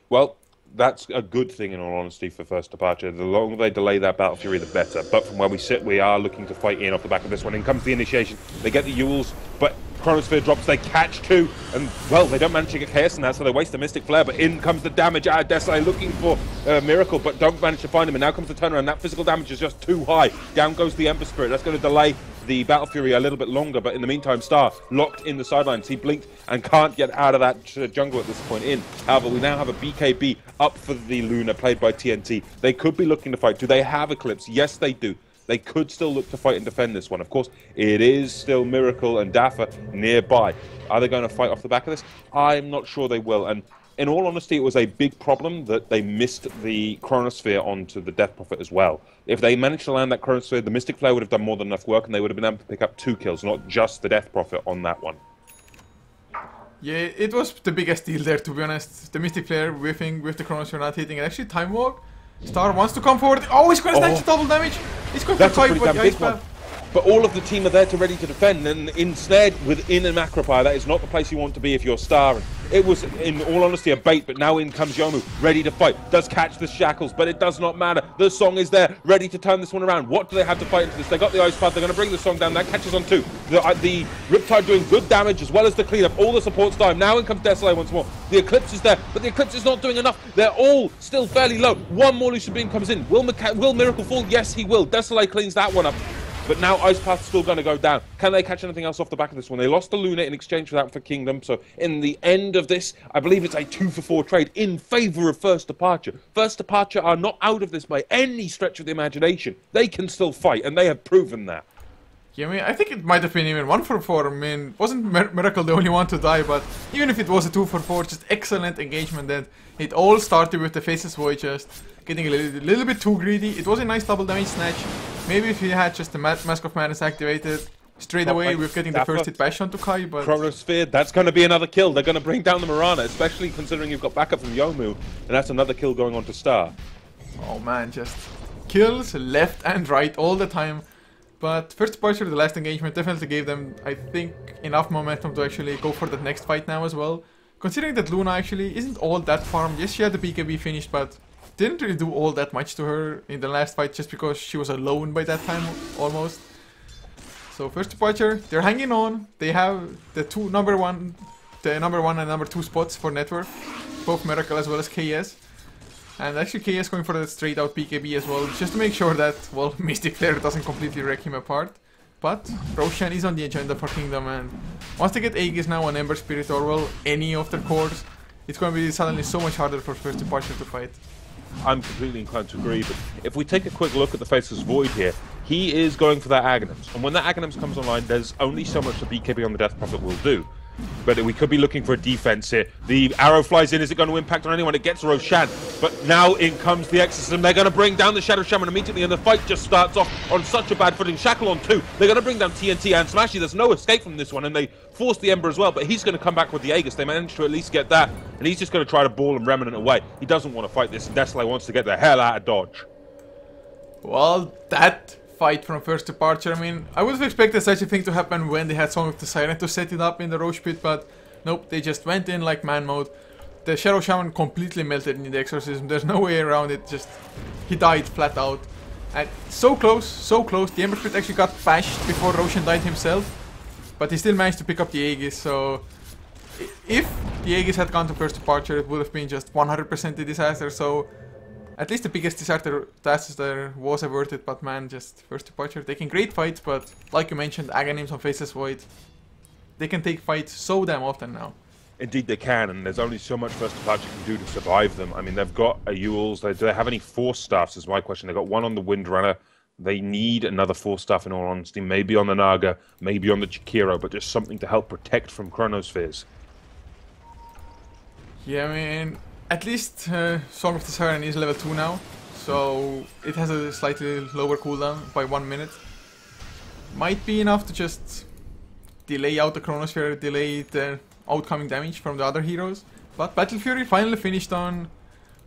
B: Well, that's a good thing in all honesty for First Departure. The longer they delay that Battle Fury, the better. But from where we sit, we are looking to fight in off the back of this one. In comes the initiation. They get the Yules, but Chronosphere drops, they catch 2, and well, they don't manage to get Chaos in that, so they waste the Mystic Flare, but in comes the damage out of Desolate, looking for Miracle, but don't manage to find him, and now comes the turnaround. That physical damage is just too high. Down goes the Ember Spirit. That's going to delay the Battle Fury a little bit longer, but in the meantime, Star locked in the sidelines. He blinked and can't get out of that jungle at this point in. However, we now have a BKB up for the Luna, played by TNT. They could be looking to fight. Do they have Eclipse? Yes, they do. They could still look to fight and defend this one. Of course, it is still Miracle and Dafa nearby. Are they going to fight off the back of this? I'm not sure they will. And in all honesty, it was a big problem that they missed the Chronosphere onto the Death Prophet as well. If they managed to land that Chronosphere, the Mystic Flare would have done more than enough work, and they would have been able to pick up 2 kills, not just the Death Prophet on that one.
A: Yeah, it was the biggest deal there, to be honest. The Mystic Flare whiffing with the Chronosphere not hitting, and actually Time Walk. Star wants to come forward. Oh, he's going to snatch the double damage. He's going to fight with the Ice Path.
B: But all of the team are there to ready to defend, and instead, within a Macropire, that is not the place you want to be if you're Star. It was, in all honesty, a bait, but now in comes Yomu, ready to fight. Does catch the shackles, but it does not matter. The Song is there, ready to turn this one around. What do they have to fight into this? They got the Ice Path, they're going to bring the Song down. That catches on too. The Riptide doing good damage, as well as the cleanup. All the support's time. Now in comes Desolate once more. The Eclipse is there, but the Eclipse is not doing enough. They're all still fairly low. One more Lucian Beam comes in. Will Miracle fall? Yes, he will. Desolate cleans that one up. But now Ice Path's still going to go down. Can they catch anything else off the back of this one? They lost the Luna in exchange for that for Kingdom. So in the end of this, I believe it's a 2-for-4 trade in favour of First Departure. First Departure are not out of this by any stretch of the imagination. They can still fight, and they have proven that.
A: Yeah, I mean, I think it might have been even 1-for-4. I mean, wasn't Miracle the only one to die, but even if it was a 2-for-4, just excellent engagement. That it all started with the Faceless Void just getting a little bit too greedy. It was a nice double damage snatch. Maybe if he had just the Mask of Madness activated straight away, we're getting the first hit bash onto Kai, but...
B: Chronosphere, that's going to be another kill. They're going to bring down the Mirana, especially considering you've got backup from Yomu, and that's another kill going on to Star.
A: Oh man, just kills left and right all the time. But First Departure, the last engagement, definitely gave them, I think, enough momentum to actually go for that next fight now as well. Considering that Luna actually isn't all that farmed. Yes, she had the BKB finished, but didn't really do all that much to her in the last fight just because she was alone by that time, almost. So First Departure, they're hanging on. They have the number one and number 2 spots for net worth, both Miracle as well as KS. And actually KS going for that straight out BKB as well, just to make sure that, well, Mystic Flare doesn't completely wreck him apart. But Roshan is on the agenda for Kingdom, and once they get Aegis now on Ember Spirit or, well, any of their cores, it's going to be suddenly so much harder for First Departure to fight.
B: I'm completely inclined to agree, but if we take a quick look at the Faceless Void here, he is going for that Aghanims. And when that Aghanims comes online, there's only so much the BKB on the Death Prophet will do. But we could be looking for a defense here. The arrow flies in. Is it going to impact on anyone? It gets Roshan. But now in comes the Exorcism. They're going to bring down the Shadow Shaman immediately, and the fight just starts off on such a bad footing. Shackle on 2. They're going to bring down TNT and Smashy. There's no escape from this one, and they force the Ember as well. But he's going to come back with the Aegis. They managed to at least get that, and he's just going to try to ball and Remnant away. He doesn't want to fight this, and Desolate wants to get the hell out of Dodge.
A: Well, that fight from First Departure, I mean, I would have expected such a thing to happen when they had Song of the Siren to set it up in the Roche Pit, but nope, they just went in like man mode. The Shadow Shaman completely melted in the Exorcism. There's no way around it. Just he died flat out. And so close, so close. The Ember Spirit actually got bashed before Roshan died himself, but he still managed to pick up the Aegis. So if the Aegis had gone to First Departure, it would have been just 100% a disaster. So at least the biggest disaster was averted. But man, just First Departure taking great fights. But like you mentioned, Aghanims on Faceless Void, they can take fights so damn often now.
B: Indeed they can, and there's only so much First Departure can do to survive them. I mean, they've got a Yules. Do they have any Force Staffs is my question. They've got one on the Windrunner. They need another Force Staff in all honesty. Maybe on the Naga, maybe on the Chikiro, but just something to help protect from Chronospheres.
A: Yeah, I mean, at least Song of the Siren is level 2 now, so it has a slightly lower cooldown by 1 minute. Might be enough to just delay out the Chronosphere, delay the outcoming damage from the other heroes. But Battle Fury finally finished on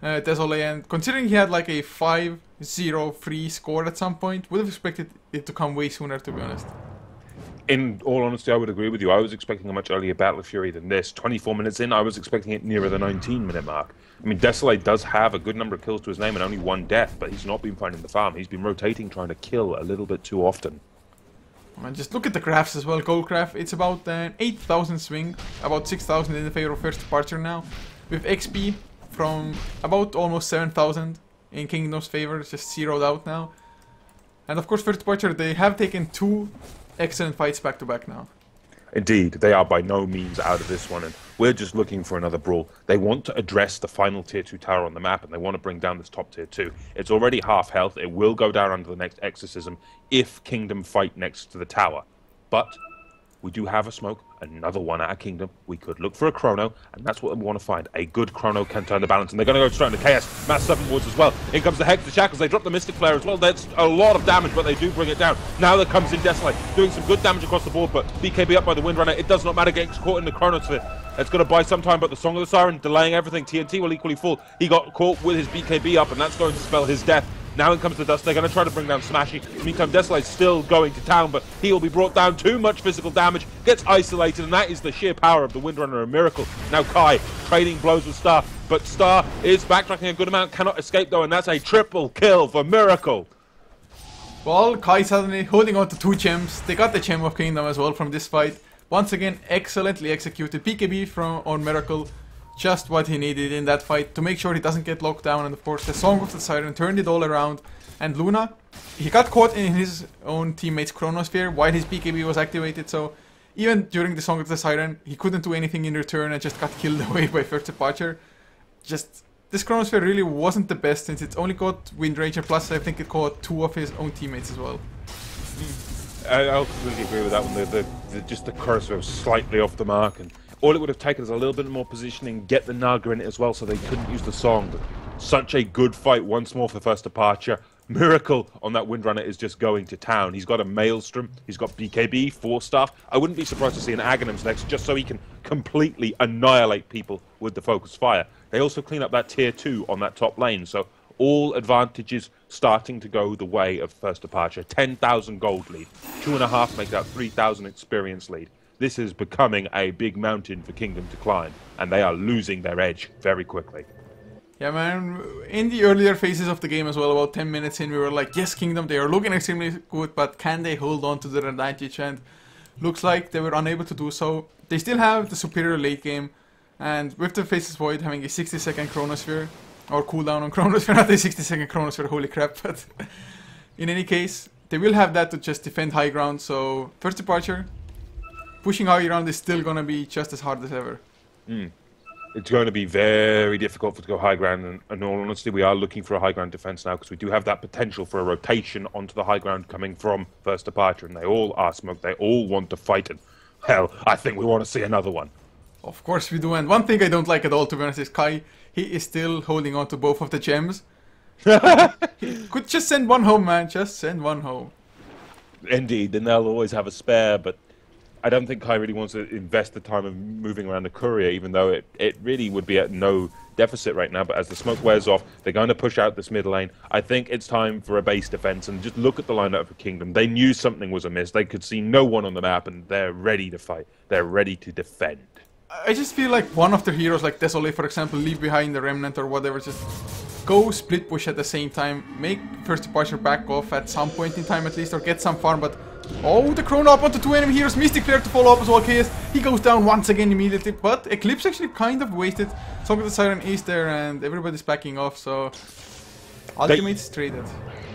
A: Desolate, and considering he had like a 5-0 free score at some point, would have expected it to come way sooner, to be honest.
B: In all honesty, I would agree with you. I was expecting a much earlier Battle Fury than this. 24 minutes in, I was expecting it nearer the 19-minute mark. I mean, Desolate does have a good number of kills to his name and only 1 death, but he's not been finding the farm. He's been rotating, trying to kill a little bit too often.
A: And just look at the graphs as well. Gold graph, it's about 8,000 swing, about 6,000 in the favor of First Departure now, with XP from about almost 7,000 in Kingdom's favor, just zeroed out now. And of course, First Departure, they have taken 2 excellent fights back to back now.
B: Indeed, they are by no means out of this one, and we're just looking for another brawl. They want to address the final tier 2 tower on the map, and they want to bring down this top tier 2. It's already half health. It will go down under the next exorcism if Kingdom fight next to the tower. But we do have a smoke, another one out of Kingdom. We could look for a chrono, and that's what we want to find. A good chrono can turn the balance, and they're going to go straight into chaos. Mass 7 wards as well. In comes the Hex, the Shackles. They drop the Mystic Flare as well. That's a lot of damage, but they do bring it down. Now there comes in Desolate, doing some good damage across the board, but BKB up by the Windrunner. It does not matter, getting caught in the Chronosphere. It's going to buy some time, but the Song of the Siren delaying everything. TNT will equally fall. He got caught with his BKB up, and that's going to spell his death. Now in comes the Dust. They're going to try to bring down Smashy. Meantime, Desolate's still going to town, but he will be brought down. Too much physical damage. Gets isolated, and that is the sheer power of the Windrunner, a miracle. Now Kai trading blows with Star, but Star is backtracking a good amount. Cannot escape, though, and that's a triple kill for Miracle.
A: Well, Kai suddenly holding on to 2 gems. They got the Gem of Kingdom as well from this fight. Once again, excellently executed. BKB on Miracle. Just what he needed in that fight to make sure he doesn't get locked down, and of course the Song of the Siren turned it all around. And Luna, he got caught in his own teammate's Chronosphere while his BKB was activated, so even during the Song of the Siren he couldn't do anything in return and just got killed away by First Departure. Just, this Chronosphere really wasn't the best since it's only got Wind Ranger, plus I think it caught 2 of his own teammates as well.
B: I'll completely agree with that one. Just the Chronosphere was slightly off the mark, and all it would have taken is a little bit more positioning, get the Naga in it as well, so they couldn't use the Song. But such a good fight once more for First Departure. Miracle on that Windrunner is just going to town. He's got a Maelstrom, he's got BKB, 4 staff. I wouldn't be surprised to see an Aghanims next, just so he can completely annihilate people with the Focus Fire. They also clean up that tier 2 on that top lane, so all advantages starting to go the way of First Departure. 10,000 gold lead, 2.5 makes out 3,000 experience lead. This is becoming a big mountain for Kingdom to climb, and they are losing their edge very quickly.
A: Yeah, man, in the earlier phases of the game as well, about 10 minutes in, we were like, yes, Kingdom, they are looking extremely good, but can they hold on to their advantage? And looks like they were unable to do so. They still have the superior late game, and with the Faceless Void having a 60-second Chronosphere, or cooldown on Chronosphere, not a 60-second Chronosphere, holy crap, but in any case, they will have that to just defend high ground, so First Departure, pushing high ground is still going to be just as hard as ever.
B: It's going to be very difficult to go high ground, and in all honesty, we are looking for a high ground defense now, because we do have that potential for a rotation onto the high ground coming from First Departure, and they all are smoked, they all want to fight, and hell, I think we want to see another one.
A: Of course we do, and one thing I don't like at all, to be honest, is Kai. He is still holding on to both of the gems. He could just send one home, man, just send one home.
B: Indeed, then they'll always have a spare, but I don't think Kai really wants to invest the time of moving around the courier, even though it really would be at no deficit right now. But as the smoke wears off, they're going to push out this mid lane. I think it's time for a base defense, and just look at the lineup for Kingdom. They knew something was amiss. They could see no one on the map, and they're ready to fight. They're ready to defend.
A: I just feel like one of their heroes, like Desolate, for example, leave behind the Remnant or whatever, just go split push at the same time, make First Departure back off at some point in time at least, or get some farm, but oh, the Chrono up onto 2 enemy heroes, Mystic Flare to follow up as well, Chaos, he goes down once again immediately, but Eclipse actually kind of wasted. Song of the Siren is there and everybody's backing off, so Ultimate's traded.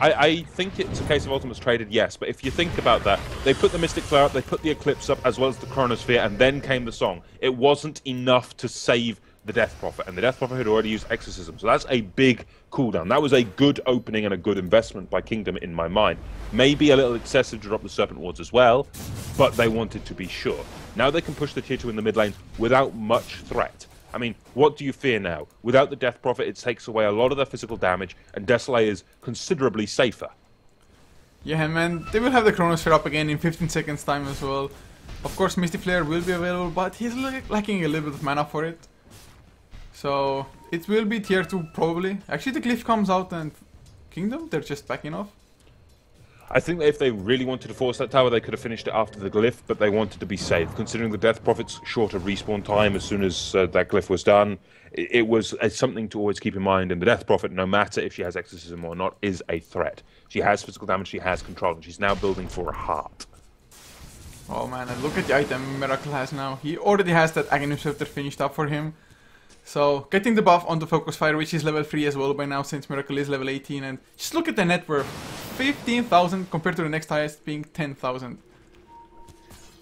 B: I think it's a case of Ultimate's traded, yes, but if you think about that, they put the Mystic Flare up, they put the Eclipse up, as well as the Chronosphere, and then came the Song. It wasn't enough to save the Death Prophet, and the Death Prophet had already used Exorcism, so that's a big cooldown. That was a good opening and a good investment by Kingdom in my mind. Maybe a little excessive to drop the Serpent Wards as well, but they wanted to be sure. Now they can push the tier 2 in the mid lane without much threat. I mean, what do you fear now? Without the Death Prophet, it takes away a lot of their physical damage, and Desolate is considerably safer.
A: Yeah, man, they will have the Chronosphere up again in 15 seconds time as well. Of course, Mystic Flare will be available, but he's lacking a little bit of mana for it. So, it will be tier 2 probably. Actually, the Glyph comes out and Kingdom, they're just backing off.
B: I think that if they really wanted to force that tower, they could have finished it after the Glyph, but they wanted to be safe. Considering the Death Prophet's shorter respawn time as soon as that Glyph was done, it was something to always keep in mind. And the Death Prophet, no matter if she has Exorcism or not, is a threat. She has physical damage, she has control, and she's now building for a heart.
A: Oh man, and look at the item Miracle has now. He already has that Aghanim Shelter finished up for him. So, getting the buff on the Focus Fire, which is level 3 as well by now, since Miracle is level 18, and just look at the net worth. 15,000 compared to the next highest being 10,000.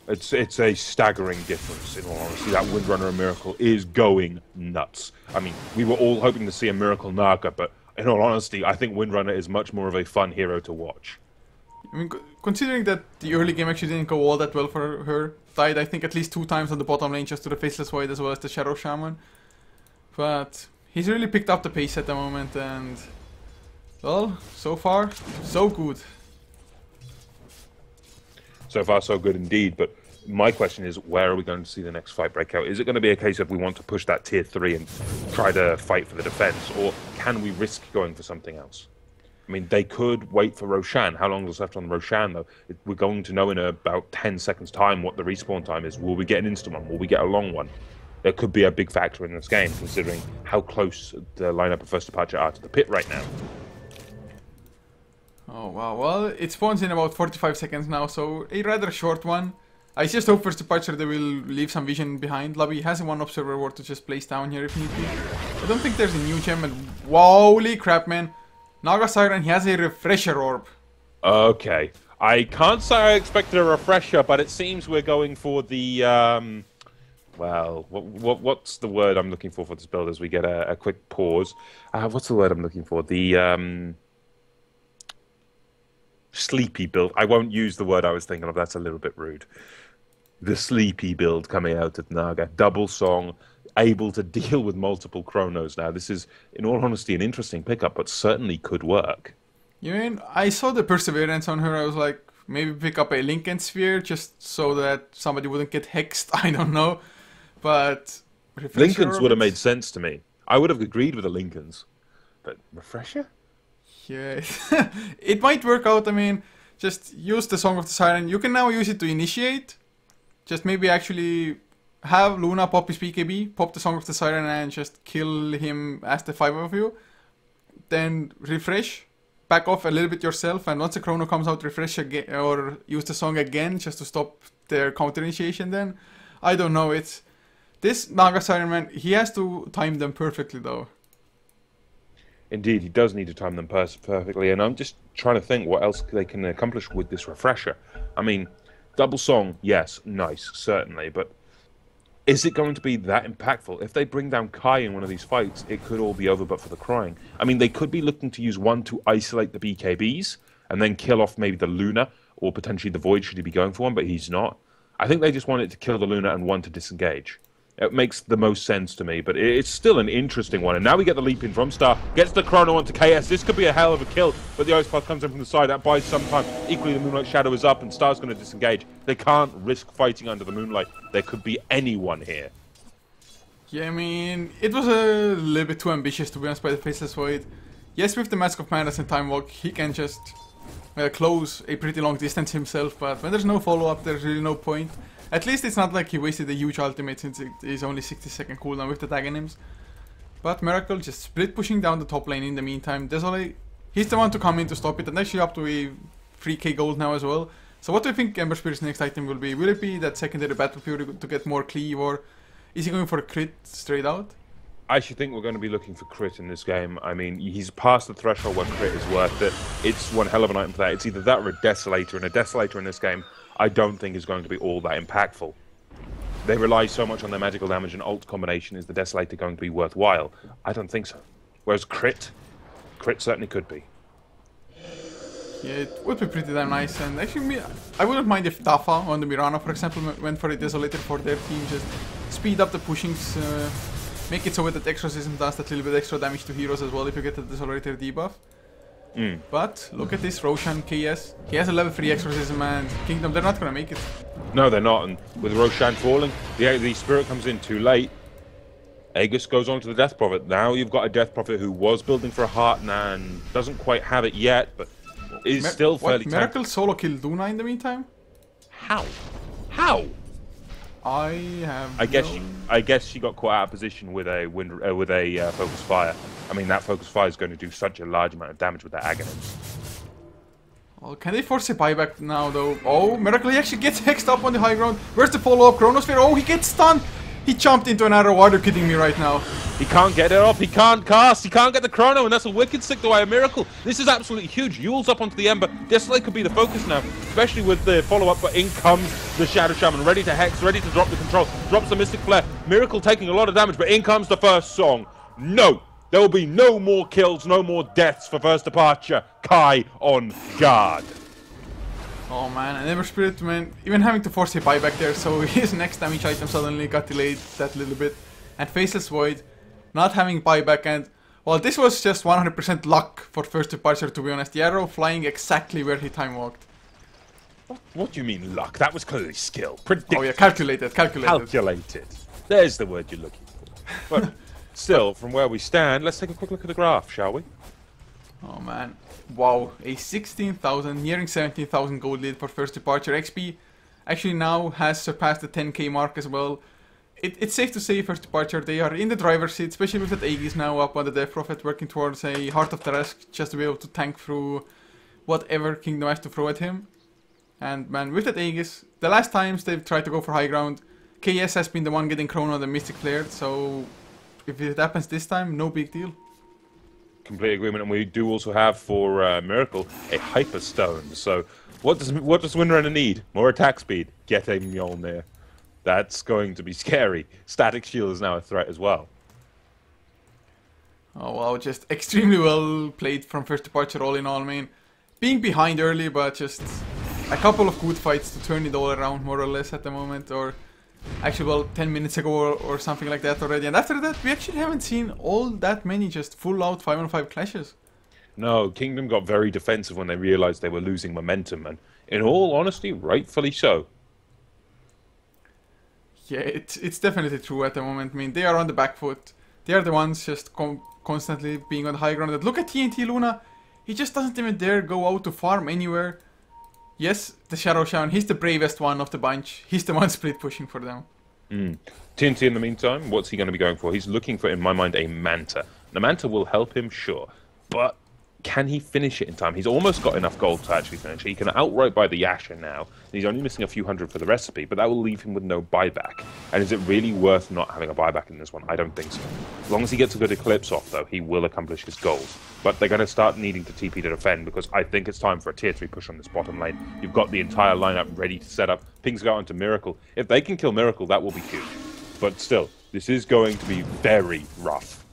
B: It's a staggering difference, in all honesty. That Windrunner and Miracle is going nuts. I mean, we were all hoping to see a Miracle Naga, but in all honesty, I think Windrunner is much more of a fun hero to watch.
A: I mean, considering that the early game actually didn't go all that well for her, died I think at least 2 times on the bottom lane just to the Faceless Void as well as the Shadow Shaman. But he's really picked up the pace at the moment and, well, so far, so good.
B: So far, so good indeed, but my question is, where are we going to see the next fight break out? Is it going to be a case of we want to push that tier 3 and try to fight for the defense, or can we risk going for something else? I mean, they could wait for Roshan. How long is left on Roshan, though? We're going to know in about 10 seconds' time what the respawn time is. Will we get an instant one? Will we get a long one? There could be a big factor in this game, considering how close the lineup of First Departure are to the pit right now.
A: Oh wow, well, it spawns in about 45 seconds now, so a rather short one. I just hope First Departure they will leave some vision behind. Lobby has one observer ward to just place down here if need be. I don't think there's a new gem, and holy crap, man. Naga Siren, he has a refresher orb.
B: Okay. I can't say I expected a refresher, but it seems we're going for the, well, what's the word I'm looking for this build as we get a quick pause? What's the word I'm looking for? The, sleepy build. I won't use the word I was thinking of, that's a little bit rude. The sleepy build coming out of Naga. Double song, able to deal with multiple chronos now. This is, in all honesty, an interesting pickup, but certainly could work.
A: You mean, I saw the Perseverance on her, I was like, maybe pick up a Lincoln Sphere just so that somebody wouldn't get hexed, I don't know. But
B: Lincolns would have made sense to me. I would have agreed with the Lincolns. But Refresher?
A: Yeah, it might work out. I mean, just use the Song of the Siren. You can now use it to initiate. Just maybe actually have Luna pop his PKB, pop the Song of the Siren and just kill him as the 5 of you. Then refresh, back off a little bit yourself, and once the chrono comes out, refresh again or use the song again just to stop their counter initiation then. I don't know, it's... This Naga Siren man, he has to time them perfectly though.
B: Indeed, he does need to time them perfectly, and I'm just trying to think what else they can accomplish with this refresher. I mean, double song, yes, nice, certainly, but is it going to be that impactful? If they bring down Kai in one of these fights, it could all be over but for the crying. I mean, they could be looking to use one to isolate the BKBs, and then kill off maybe the Luna, or potentially the Void should he be going for one, but he's not. I think they just wanted to kill the Luna and one to disengage. It makes the most sense to me, but it's still an interesting one. And now we get the leap in from Star. Gets the chrono onto KS. This could be a hell of a kill, but the Ice Path comes in from the side. That buys some time. Equally, the Moonlight Shadow is up, and Star's going to disengage. They can't risk fighting under the Moonlight. There could be anyone here.
A: Yeah, I mean, it was a little bit too ambitious to be honest by the Faceless Void. Yes, with the Mask of Madness and Time Walk, he can just close a pretty long distance himself, but when there's no follow-up, there's really no point. At least it's not like he wasted a huge ultimate since it is only 60-second cooldown with the Dagonims. But Miracle just split pushing down the top lane in the meantime. Desolate, he's the one to come in to stop it, and actually up to a 3k gold now as well. So what do you think Ember Spirit's next item will be? Will it be that secondary Battle Fury to get more cleave, or is he going for a crit straight out?
B: I should think we're going to be looking for crit in this game. I mean, he's past the threshold where crit is worth it. It's one hell of an item for that. It's either that or a Desolator, and a Desolator in this game I don't think is going to be all that impactful. They rely so much on their magical damage and ult combination. Is the Desolator going to be worthwhile? I don't think so. Whereas crit certainly could be.
A: Yeah, it would be pretty damn nice, and actually I wouldn't mind if Dafa on the Mirana, for example, went for a Desolator for their team. Just speed up the pushings, make it so that Exorcism does that little bit extra damage to heroes as well if you get the Desolator debuff. But look at this Roshan KS. He has a level 3 Exorcism, and Kingdom, they're not gonna make it.
B: No, they're not, and with Roshan falling, the Spirit comes in too late. Aegis goes on to the Death Prophet. Now you've got a Death Prophet who was building for a heart and doesn't quite have it yet, but is still fairly tanky.
A: Miracle solo killed Duna in the meantime?
B: How? How?
A: I
B: guess she got caught out of position with a focus fire. I mean, that focus fire is going to do such a large amount of damage with that agony.
A: Well, can they force a buyback now though? Oh, Miracle, he actually gets hexed up on the high ground. Where's the follow-up Chronosphere? Oh, he gets stunned. He jumped into an arrow. Are you kidding me right now?
B: He can't get it up, he can't cast, he can't get the chrono, and that's a wicked stick away, a miracle. This is absolutely huge. Yule's up onto the Ember. Desolate could be the focus now, especially with the follow-up, but in comes the Shadow Shaman, ready to hex, ready to drop the control, drops the Mystic Flare. Miracle taking a lot of damage, but in comes the first song. No, there will be no more kills, no more deaths for first departure. Kai on guard.
A: Oh man, and Ember Spirit, man, even having to force a buyback there, so his next damage item suddenly got delayed that little bit. And Faceless Void, not having buyback, and well, this was just 100% luck for first departure, to be honest. The arrow flying exactly where he time walked.
B: What do you mean luck? That was clearly skill. Predicted.
A: Oh yeah, calculated.
B: There's the word you're looking for. But still, from where we stand, let's take a quick look at the graph, shall we?
A: Oh man, wow, a 16,000, nearing 17,000 gold lead for first departure. XP actually now has surpassed the 10k mark as well. It's safe to say first departure, they are in the driver's seat, especially with that Aegis now up on the Death Prophet, working towards a Heart of Tarrasque just to be able to tank through whatever Kingdom has to throw at him. And man, with that Aegis, the last times they've tried to go for high ground, KS has been the one getting Chrono and the Mystic flared, so if it happens this time, no big deal.
B: Complete agreement, and we do also have for Miracle a Hyper Stone. So what does Windrunner need? More attack speed. Get a Mjolnir. That's going to be scary. Static Shield is now a threat as well.
A: Oh wow, just extremely well played from first departure all in all, man. Being behind early, but just a couple of good fights to turn it all around more or less at the moment, or actually, well, 10 minutes ago or something like that already. And after that, we actually haven't seen all that many just full-out 5-on-5 clashes.
B: No, Kingdom got very defensive when they realized they were losing momentum, and in all honesty, rightfully so.
A: Yeah, it's definitely true at the moment. I mean, they are on the back foot. They are the ones just constantly being on the high ground. And look at TNT Luna. He just doesn't even dare go out to farm anywhere. Yes, the Shadow Shaman, he's the bravest one of the bunch. He's the one split pushing for them.
B: TNT in the meantime, what's he going to be going for? He's looking for, in my mind, a Manta. The Manta will help him, sure, but can he finish it in time? He's almost got enough gold to actually finish it. He can outright buy the Yasha now. He's only missing a few hundred for the recipe, but that will leave him with no buyback. And is it really worth not having a buyback in this one? I don't think so. As long as he gets a good Eclipse off, though, he will accomplish his goals. But they're going to start needing to TP to defend, because I think it's time for a tier 3 push on this bottom lane. You've got the entire lineup ready to set up. Pings go onto Miracle. If they can kill Miracle, that will be huge. But still, this is going to be very rough.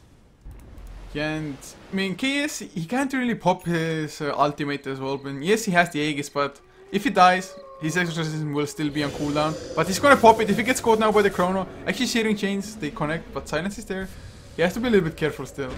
A: Yeah, and I mean, KS, he can't really pop his ultimate as well. But yes, he has the Aegis, but if he dies, his exorcism will still be on cooldown. But he's gonna pop it if he gets caught now by the Chrono. Actually, Searing Chains, they connect, but Silence is there. He has to be a little bit careful still.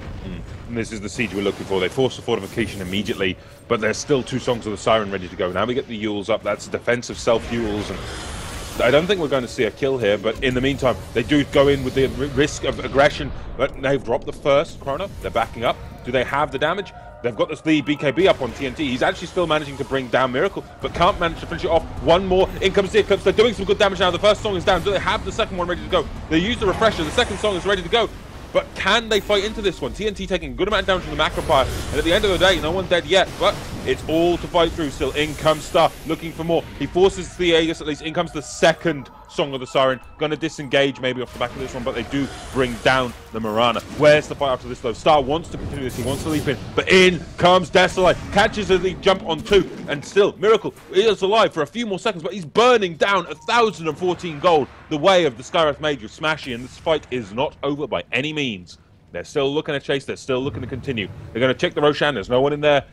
B: And this is the siege we're looking for. They force the fortification immediately, but there's still 2 songs of the Siren ready to go. Now we get the Yules up. That's defensive self-Yules, and I don't think we're going to see a kill here, but in the meantime, they do go in with the risk of aggression, but they've dropped the first Chrono. They're backing up. Do they have the damage? They've got this lead BKB up on TNT. He's actually still managing to bring down Miracle, but can't manage to finish it off. One more. In comes the Eclipse. They're doing some good damage now. The first song is down. Do they have the second one ready to go? They use the refresher. The second song is ready to go. But can they fight into this one? TNT taking a good amount down from the Macropire, and at the end of the day, no one dead yet, but it's all to fight through still. In comes Star, looking for more. He forces the Aegis at least. In comes the second Song of the Siren. Going to disengage maybe off the back of this one, but they do bring down the Mirana. Where's the fight after this though? Star wants to continue this. He wants to leap in, but in comes Desolate. Catches as he jump on 2, and still, Miracle is alive for a few more seconds, but he's burning down 1,014 gold the way of the Skywrath Mage with Smashy, and this fight is not over by any means. They're still looking to chase. They're still looking to continue. They're going to check the Roshan. There's no one in there.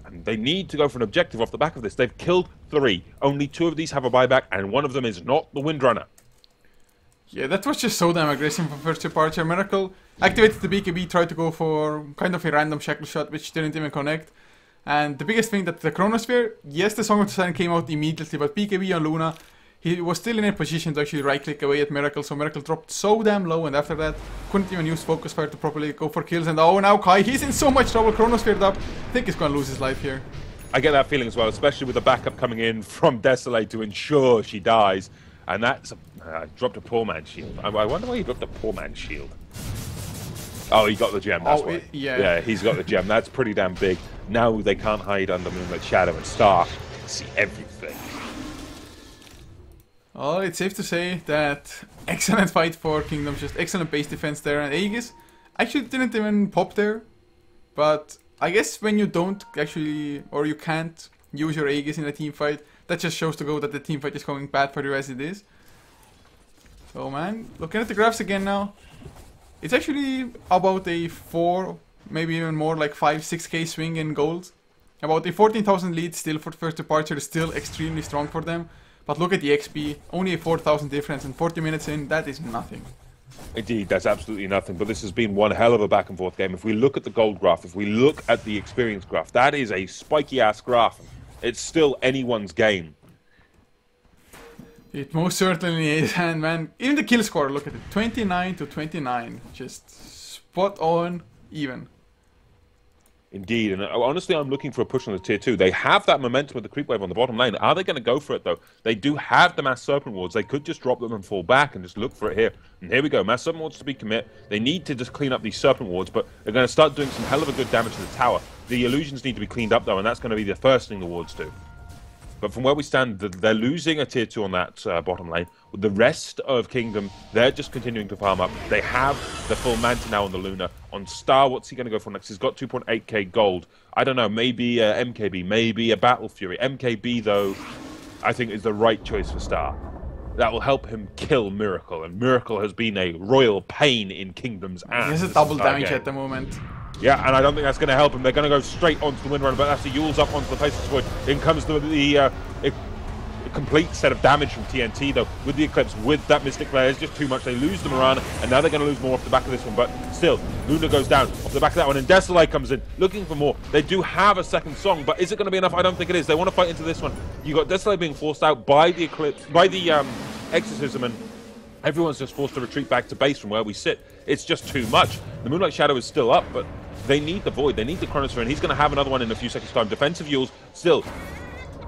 B: And they need to go for an objective off the back of this. They've killed 3. Only 2 of these have a buyback, and one of them is not the Windrunner.
A: Yeah, that was just so damn aggressive from first departure. Miracle activated the BKB, tried to go for kind of a random shackle shot, which didn't even connect. And the biggest thing that the Chronosphere, yes, the Song of the Siren came out immediately, but BKB on Luna, he was still in a position to actually right-click away at Miracle, so Miracle dropped so damn low, and after that, couldn't even use Focus Fire to properly go for kills. And oh, now Kai, he's in so much trouble, Chronosphered up. I think he's gonna lose his life here.
B: I get that feeling as well, especially with the backup coming in from Desolate to ensure she dies. And that's... dropped a poor man's shield. I wonder why he dropped a poor man's shield. Oh, he got the gem, that's why. Yeah, he's got the gem. That's pretty damn big. Now they can't hide under Moonlit Shadow, and Star can see everything.
A: Oh, it's safe to say that excellent fight for Kingdoms, just excellent base defense there, and Aegis actually didn't even pop there. But I guess when you don't actually, or you can't use your Aegis in a team fight, that just shows to go that the team fight is going bad for you as it is. So man, looking at the graphs again now, it's actually about a 4, maybe even more, like 5-6k swing in gold. About a 14,000 lead still for the first departure is still extremely strong for them. But look at the XP, only a 4,000 difference and 40 minutes in, that is nothing.
B: Indeed, that's absolutely nothing, but this has been one hell of a back and forth game. If we look at the gold graph, if we look at the experience graph, that is a spiky ass graph. It's still anyone's game.
A: It most certainly is, and man, even the kill score, look at it, 29 to 29, just spot on, even.
B: Indeed, and honestly, I'm looking for a push on the tier 2. They have that momentum with the creep wave on the bottom lane. Are they going to go for it, though? They do have the mass serpent wards. They could just drop them and fall back and just look for it here. And here we go, mass serpent wards to be commit. They need to just clean up these serpent wards, but they're going to start doing some hell of a good damage to the tower. The illusions need to be cleaned up, though, and that's going to be the first thing the wards do. But from where we stand, they're losing a tier 2 on that bottom lane. With the rest of Kingdom, they're just continuing to farm up. They have the full Manta now on the Luna. On Star, what's he going to go for next? He's got 2.8k gold. I don't know, maybe MKB, maybe a Battle Fury. MKB, though, I think is the right choice for Star. That will help him kill Miracle, and Miracle has been a royal pain in Kingdom's ass.
A: He has a double damage at the moment.
B: Yeah, and I don't think that's going to help him. They're going to go straight onto the Windrunner, but that's the Yule's up onto the face of the Sword. In comes the complete set of damage from TNT, though, with the Eclipse, with that Mystic Flare. It's just too much. They lose the Mirana, and now they're going to lose more off the back of this one. But still, Luna goes down off the back of that one, and Desolate comes in, looking for more. They do have a second song, but is it going to be enough? I don't think it is. They want to fight into this one. You got Desolate being forced out by the Eclipse, by the Exorcism, and everyone's just forced to retreat back to base from where we sit. It's just too much. The Moonlight Shadow is still up, but they need the Void, they need the Chronosphere, and he's going to have another one in a few seconds' time. Defensive Yules, still,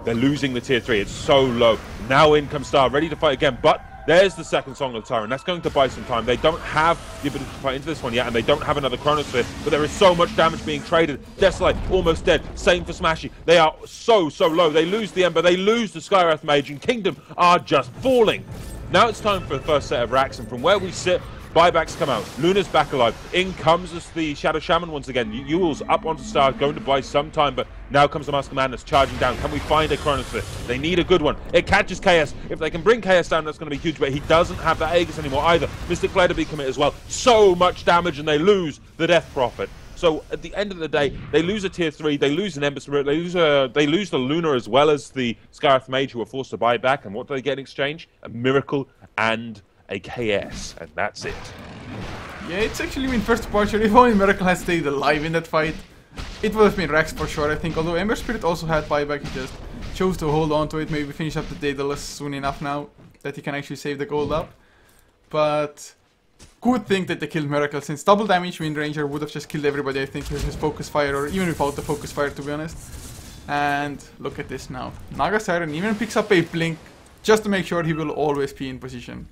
B: they're losing the tier 3. It's so low. Now in comes Star, ready to fight again, but there's the second Song of the Tyrant. That's going to buy some time. They don't have the ability to fight into this one yet, and they don't have another Chronosphere, but there is so much damage being traded. Desolate, almost dead. Same for Smashy. They are so low. They lose the Ember, they lose the Skywrath Mage, and Kingdom are just falling. Now it's time for the first set of racks, and from where we sit, buybacks come out. Luna's back alive. In comes the Shadow Shaman once again. Yule's up onto Star, going to buy some time, but now comes the Mask of Madness charging down. Can we find a Chronosphere? They need a good one. It catches KS. If they can bring KS down, that's going to be huge, but he doesn't have that Aegis anymore either. Mystic Flare to be commit as well. So much damage, and they lose the Death Prophet. So at the end of the day, they lose a tier 3, they lose an Ember Spirit, they lose the Luna as well as the Skywrath Mage, who are forced to buy back. And what do they get in exchange? A Miracle and a KS, and that's it.
A: Yeah, it's actually been first departure. If only Miracle had stayed alive in that fight, it would have been Rax for sure, I think. Although Ember Spirit also had buyback, he just chose to hold on to it, maybe finish up the Daedalus soon enough now that he can actually save the gold up. But good thing that they killed Miracle, since double damage Wind Ranger would have just killed everybody, I think, with his Focus Fire, or even without the Focus Fire, to be honest. And look at this now. Naga Siren even picks up a Blink, just to make sure he will always be in position.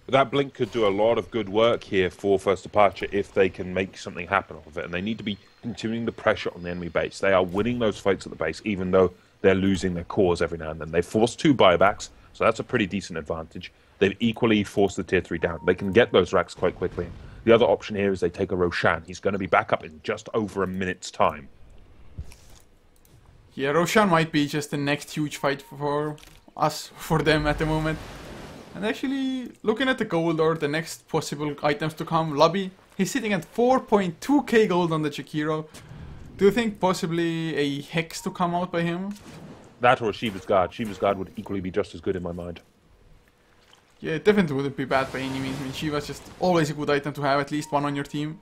B: That Blink could do a lot of good work here for First Departure if they can make something happen off of it. And they need to be continuing the pressure on the enemy base. They are winning those fights at the base, even though they're losing their cores every now and then. They've forced 2 buybacks, so that's a pretty decent advantage. They've equally forced the tier 3 down. They can get those racks quite quickly. The other option here is they take a Roshan. He's going to be back up in just over a minute's time.
A: Yeah, Roshan might be just the next huge fight for us, for them at the moment. And actually, looking at the gold or the next possible items to come, Lobby, he's sitting at 4.2k gold on the Jakiro. Do you think possibly a Hex to come out by him?
B: That or a Shiva's Guard. Shiva's Guard would equally be just as good in my mind.
A: Yeah, it definitely wouldn't be bad by any means. I mean, Shiva's just always a good item to have, at least one on your team.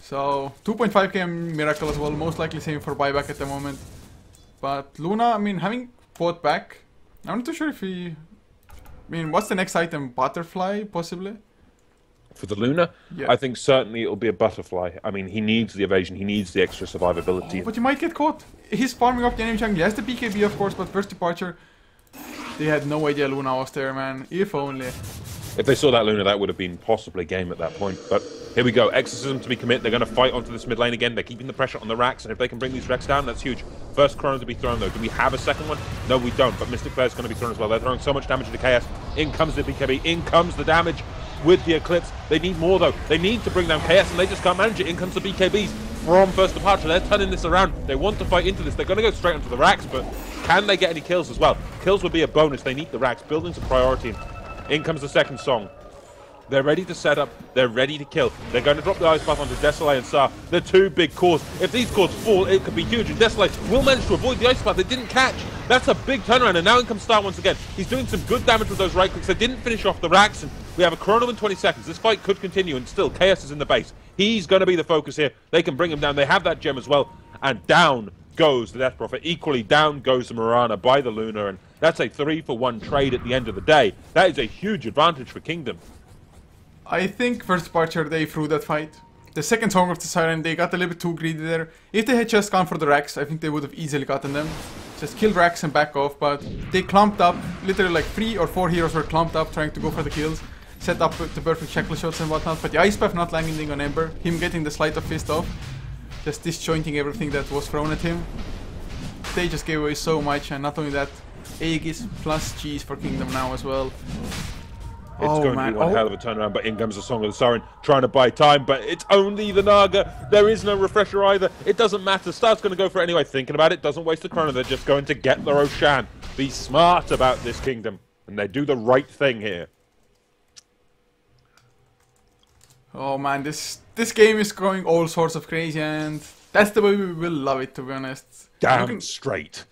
A: So, 2.5k Miracle as well, most likely same for buyback at the moment. But Luna, I mean, having bought back, I'm not too sure if he... I mean, what's the next item? Butterfly, possibly?
B: For the Luna,
A: yeah.
B: I think certainly it'll be a Butterfly. I mean, he needs the evasion, he needs the extra survivability.
A: Oh, but you might get caught. He's farming up the enemy jungle. He has the BKB, of course, but First Departure, they had no idea Luna was there, man. If only.
B: If they saw that Luna, that would have been possibly game at that point. But here we go. Exorcism to be commit. They're going to fight onto this mid lane again. They're keeping the pressure on the racks, and if they can bring these Rex down, that's huge. First Chrono to be thrown, though. Do we have a second one? No, we don't. But Mystic Flare's going to be thrown as well. They're throwing so much damage into Chaos. In comes the BKB. In comes the damage with the Eclipse. They need more, though. They need to bring down Chaos, and they just can't manage it. In comes the BKBs from First Departure. They're turning this around. They want to fight into this. They're going to go straight onto the racks, but can they get any kills as well? Kills would be a bonus. They need the racks. Building's a priority. In comes the second song. They're ready to set up. They're ready to kill. They're going to drop the Ice Path onto Desolate and Sar. They're two big cores. If these cores fall, it could be huge. And Desolate will manage to avoid the Ice Path. They didn't catch. That's a big turnaround. And now in comes Star once again. He's doing some good damage with those right clicks. They didn't finish off the racks. And we have a chrono in 20 seconds. This fight could continue. And still, Chaos is in the base. He's going to be the focus here. They can bring him down. They have that gem as well. And down goes the Death Prophet. Equally, down goes the Mirana by the Luna. And that's a 3-for-1 trade at the end of the day. That is a huge advantage for Kingdom.
A: I think First Departure, they threw that fight. The second Song of the Siren, they got a little bit too greedy there. If they had just gone for the Rex, I think they would have easily gotten them. Just kill Rex and back off, but they clumped up. Literally like 3 or 4 heroes were clumped up trying to go for the kills. Set up the perfect shackle shots and whatnot, but the Ice Path not landing on Ember. Him getting the Sleight of Fist off. Just disjointing everything that was thrown at him. They just gave away so much, and not only that, Aegis plus G's for Kingdom now as well.
B: It's going to be one hell of a turnaround, but in comes the Song of the Siren, trying to buy time, but it's only the Naga. There is no refresher either. It doesn't matter. Star's going to go for it anyway. Thinking about it, doesn't waste the chrono. They're just going to get the Roshan. Be smart about this Kingdom, and they do the right thing here.
A: Oh man, this game is going all sorts of crazy, and that's the way we will love it, to be honest.
B: Damn straight.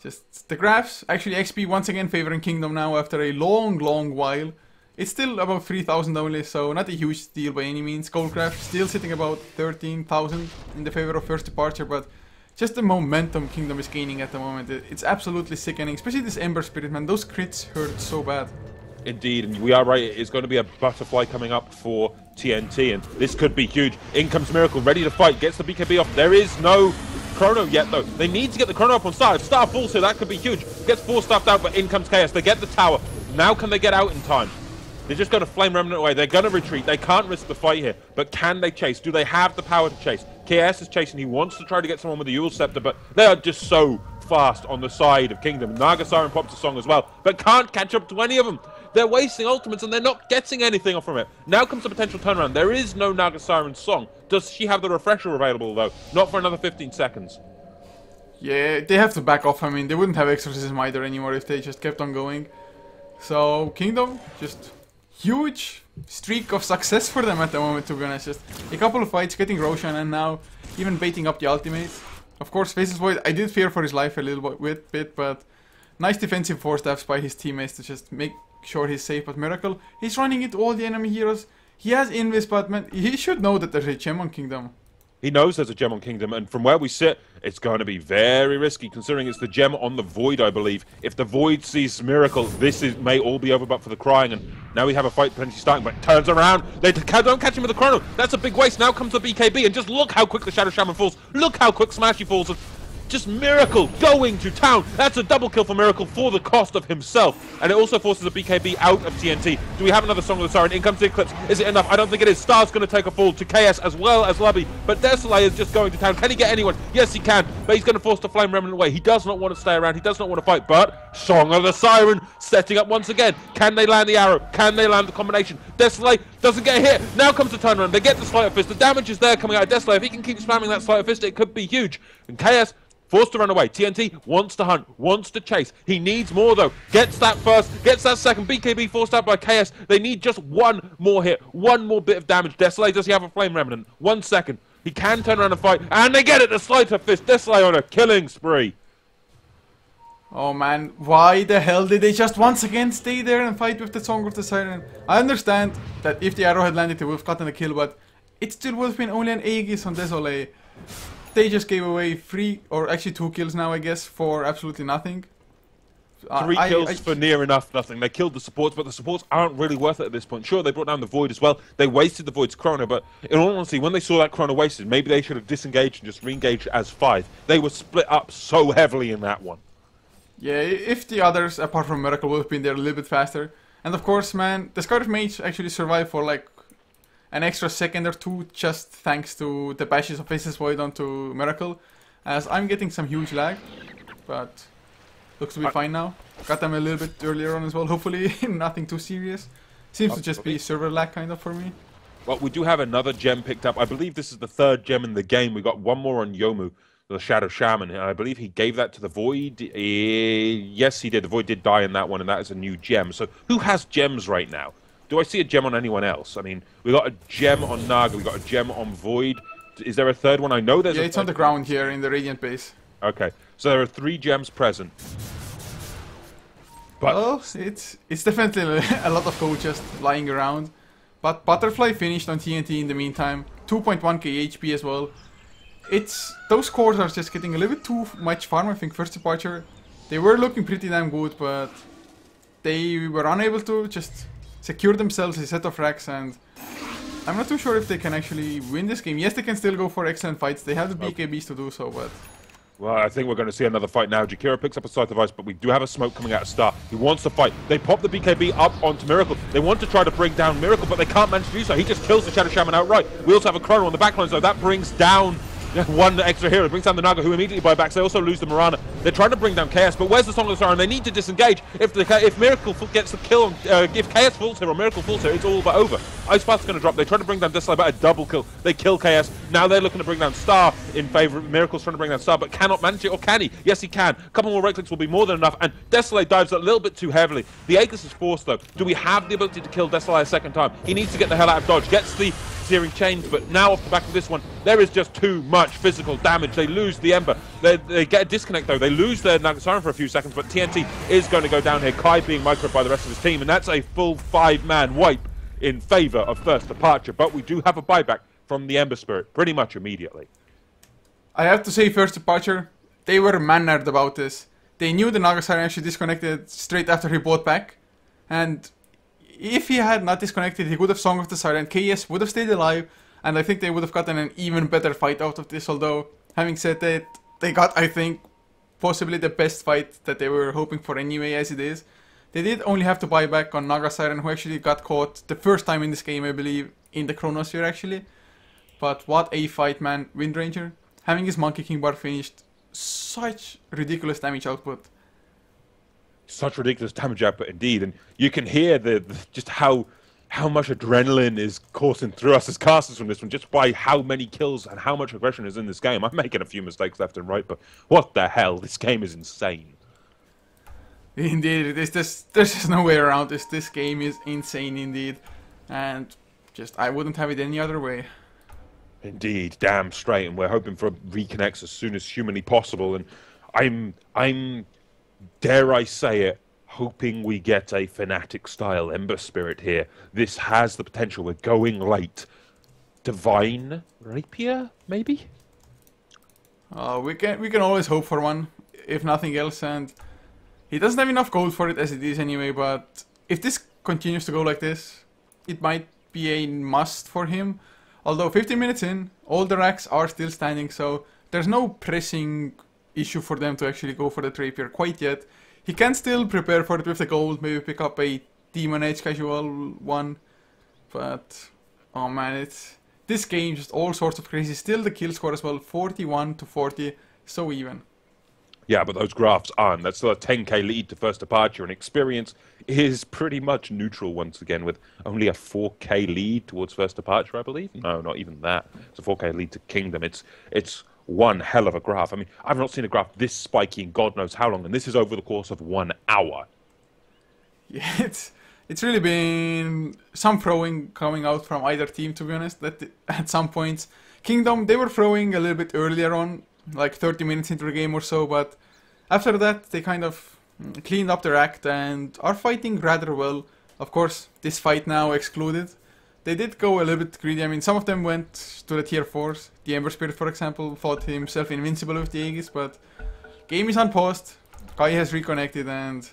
A: Just the graphs, actually XP once again favoring Kingdom now after a long while. It's still about 3,000 only, so not a huge deal by any means. Goldcraft still sitting about 13,000 in the favor of First Departure, but just the momentum Kingdom is gaining at the moment, it's absolutely sickening. Especially this Ember Spirit, man, those crits hurt so bad.
B: Indeed, and we are right, it's going to be a butterfly coming up for TNT, and this could be huge. In comes Miracle, ready to fight, gets the BKB off. There is no chrono yet, though. They need to get the chrono up on Star. If Star falls here, that could be huge. Gets 4 stuffed out, but in comes Chaos. They get the tower. Now can they get out in time? They're just going to Flame Remnant away. They're going to retreat. They can't risk the fight here. But can they chase? Do they have the power to chase? KS is chasing. He wants to try to get someone with the Yule Scepter, but they are just so fast on the side of Kingdom. Naga Siren pops a song as well, but can't catch up to any of them. They're wasting ultimates and they're not getting anything from it. Now comes the potential turnaround. There is no Naga Siren song. Does she have the refresher available, though? Not for another 15 seconds.
A: Yeah, they have to back off. I mean, they wouldn't have Exorcism either anymore if they just kept on going. So, Kingdom, just huge streak of success for them at the moment, to be honest. Just a couple of fights, getting Roshan, and now even baiting up the ultimate. Of course, Faceless Void, I did fear for his life a little bit, but nice defensive 4-staffs by his teammates to just make sure he's safe. But Miracle, he's running into all the enemy heroes. He has Invis, but man, he should know that there's a gem on Kingdom.
B: He knows there's a gem on Kingdom, and from where we sit, it's going to be very risky, considering it's the gem on the Void, I believe. If the Void sees Miracle, may all be over but for the crying, and now we have a fight potentially starting, but it turns around. They don't catch him with the chrono. That's a big waste. Now comes the BKB, and just look how quick the Shadow Shaman falls. Look how quick Smashy falls. And just Miracle going to town. That's a double kill for Miracle for the cost of himself. And it also forces a BKB out of TNT. Do we have another Song of the Siren? In comes the Eclipse. Is it enough? I don't think it is. Star's going to take a fall to KS as well as Lubby. But Desolate is just going to town. Can he get anyone? Yes, he can. But he's going to force the Flame Remnant away. He does not want to stay around. He does not want to fight. But Song of the Siren setting up once again. Can they land the arrow? Can they land the combination? Desolate doesn't get hit. Now comes the turnaround. They get the Sleight of Fist. The damage is there coming out of Desolate. If he can keep spamming that Sleight of Fist, it could be huge. And KS forced to run away. TNT wants to hunt, wants to chase. He needs more, though. Gets that first, gets that second. BKB forced out by KS. They need just one more hit, one more bit of damage. Desolate, does he have a Flame Remnant? 1 second. He can turn around and fight, and they get it. The Sleight of Fist. Desolate on a killing spree.
A: Oh man, why the hell did they just once again stay there and fight with the Song of the Siren? I understand that if the arrow had landed, they would have gotten a kill, but it still would have been only an Aegis on Desolate. They just gave away 3, or actually 2 kills now, I guess, for absolutely nothing.
B: 3 kills for near enough nothing. They killed the supports, but the supports aren't really worth it at this point. Sure, they brought down the Void as well. They wasted the Void's chrono, but in all honesty, when they saw that chrono wasted, maybe they should have disengaged and just re-engaged as 5. They were split up so heavily in that one.
A: Yeah, if the others, apart from Miracle, would have been there a little bit faster, And of course, man, the Scarlet Mage actually survived for like an extra second or two just thanks to the bashes of Faceless Void onto Miracle. As I'm getting some huge lag, but looks to be fine now. Got them a little bit earlier on as well, hopefully nothing too serious. Seems to just be server lag kind of for me.
B: Well, we do have another gem picked up. I believe this is the third gem in the game. We got one more on Yomu, the Shadow Shaman. I believe he gave that to the Void. Yes, he did. The Void did die in that one, and that is a new gem. So who has gems right now? Do I see a gem on anyone else? I mean, we got a gem on Naga, we got a gem on Void. Is there a third one? I know there's
A: it's on the ground here in the Radiant base.
B: Okay, so there are 3 gems present. But
A: well, it's definitely a lot of gold just lying around. But Butterfly finished on TNT in the meantime. 2.1k HP as well. Those cores are just getting a little bit too much farm, I think, first departure. They were looking pretty damn good, but they were unable to just secure themselves a set of racks, and I'm not too sure if they can actually win this game. Yes, they can still go for excellent fights. They have the BKBs to do so, but...
B: Well, I think we're going to see another fight now. Jakiro picks up a Scythe of Ice, but we do have a smoke coming out of Star. He wants to fight. They pop the BKB up onto Miracle. They want to try to bring down Miracle, but they can't manage to do so. He just kills the Shadow Shaman outright. We also have a Chrono on the backline, so that brings down one extra hero. It brings down the Naga, who immediately buy back. They also lose the Mirana. They're trying to bring down Chaos, but where's the Song of the Siren? They need to disengage. If Miracle gets the kill, if Chaos falls here or Miracle falls here, it's all but over. Ice Path's going to drop. They try to bring down Desolate, but a double kill. They kill Chaos. Now they're looking to bring down Star in favor of Miracle's trying to bring down Star, but cannot manage it, or can he? Yes, he can. A couple more right clicks will be more than enough, and Desolate dives a little bit too heavily. The Aegis is forced, though. Do we have the ability to kill Desolate a second time? He needs to get the hell out of dodge. Gets the searing chains, but now off the back of this one, there is just too much physical damage. They lose the Ember. They get a disconnect, though. They lose their Nagasiren for a few seconds, but TNT is going to go down here. Kai being microed by the rest of his team, and that's a full 5-man wipe in favor of First Departure. But we do have a buyback from the Ember Spirit pretty much immediately.
A: I have to say, First Departure, they were mannered about this. They knew the Nagasiren actually disconnected straight after he bought back, and if he had not disconnected, he would have Song of the Siren. KS would have stayed alive, and I think they would have gotten an even better fight out of this. Although, having said that, they got, I think, possibly the best fight that they were hoping for anyway, as it is. They did only have to buy back on Nagasiren, who actually got caught the first time in this game, I believe, in the Chronosphere actually. But what a fight, man. Windranger, having his Monkey King bar finished, such ridiculous damage output.
B: Such ridiculous damage output indeed, and you can hear just how much adrenaline is coursing through us as casters from this one, just by how many kills and how much aggression is in this game. I'm making a few mistakes left and right, but what the hell? This game is insane.
A: Indeed, there's just no way around this. This game is insane indeed, and just I wouldn't have it any other way.
B: Indeed, damn straight, and we're hoping for reconnects as soon as humanly possible. And I'm dare I say it, hoping we get a Fnatic-style Ember Spirit here. This has the potential. We're going late. Divine Rapier, maybe?
A: We can always hope for one, if nothing else, and he doesn't have enough gold for it as it is anyway, but if this continues to go like this, it might be a must for him. Although 15 minutes in, all the racks are still standing, so there's no pressing issue for them to actually go for the Rapier quite yet. He can still prepare for it with the gold, maybe pick up a Demon Edge casual one, but oh man, this game just all sorts of crazy. Still the kill score as well, 41 to 40, so even.
B: Yeah, but those graphs aren't. That's still a 10k lead to First Departure, and experience is pretty much neutral once again, with only a 4k lead towards First Departure, I believe. No, not even that. It's a 4k lead to Kingdom. It's one hell of a graph. I mean, I've not seen a graph this spiky in God knows how long, and this is over the course of 1 hour.
A: Yeah, it's really been some throwing coming out from either team, to be honest. That at some points, Kingdom, they were throwing a little bit earlier on, like 30 minutes into the game or so, but after that they kind of cleaned up their act and are fighting rather well. Of course, this fight now excluded. They did go a little bit greedy. I mean, some of them went to the tier 4s. The Ember Spirit, for example, thought himself invincible with the Aegis, but game is unpaused. Kai has reconnected, and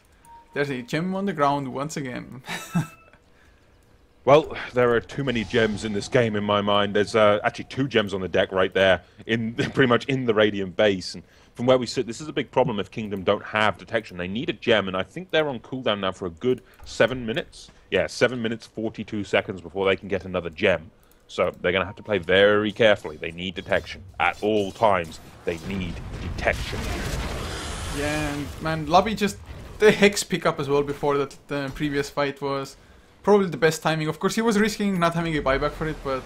A: there's a gem on the ground once again.
B: Well, there are too many gems in this game in my mind. There's actually 2 gems on the deck right there, in pretty much in the Radiant base. And from where we sit, this is a big problem if Kingdom don't have detection. They need a gem, and I think they're on cooldown now for a good 7 minutes. Yeah, 7 minutes, 42 seconds before they can get another gem. So they're going to have to play very carefully. They need detection. At all times, they need detection.
A: Yeah, and man, Lobby just... The Hex pickup as well before that the previous fight was probably the best timing. Of course, he was risking not having a buyback for it, but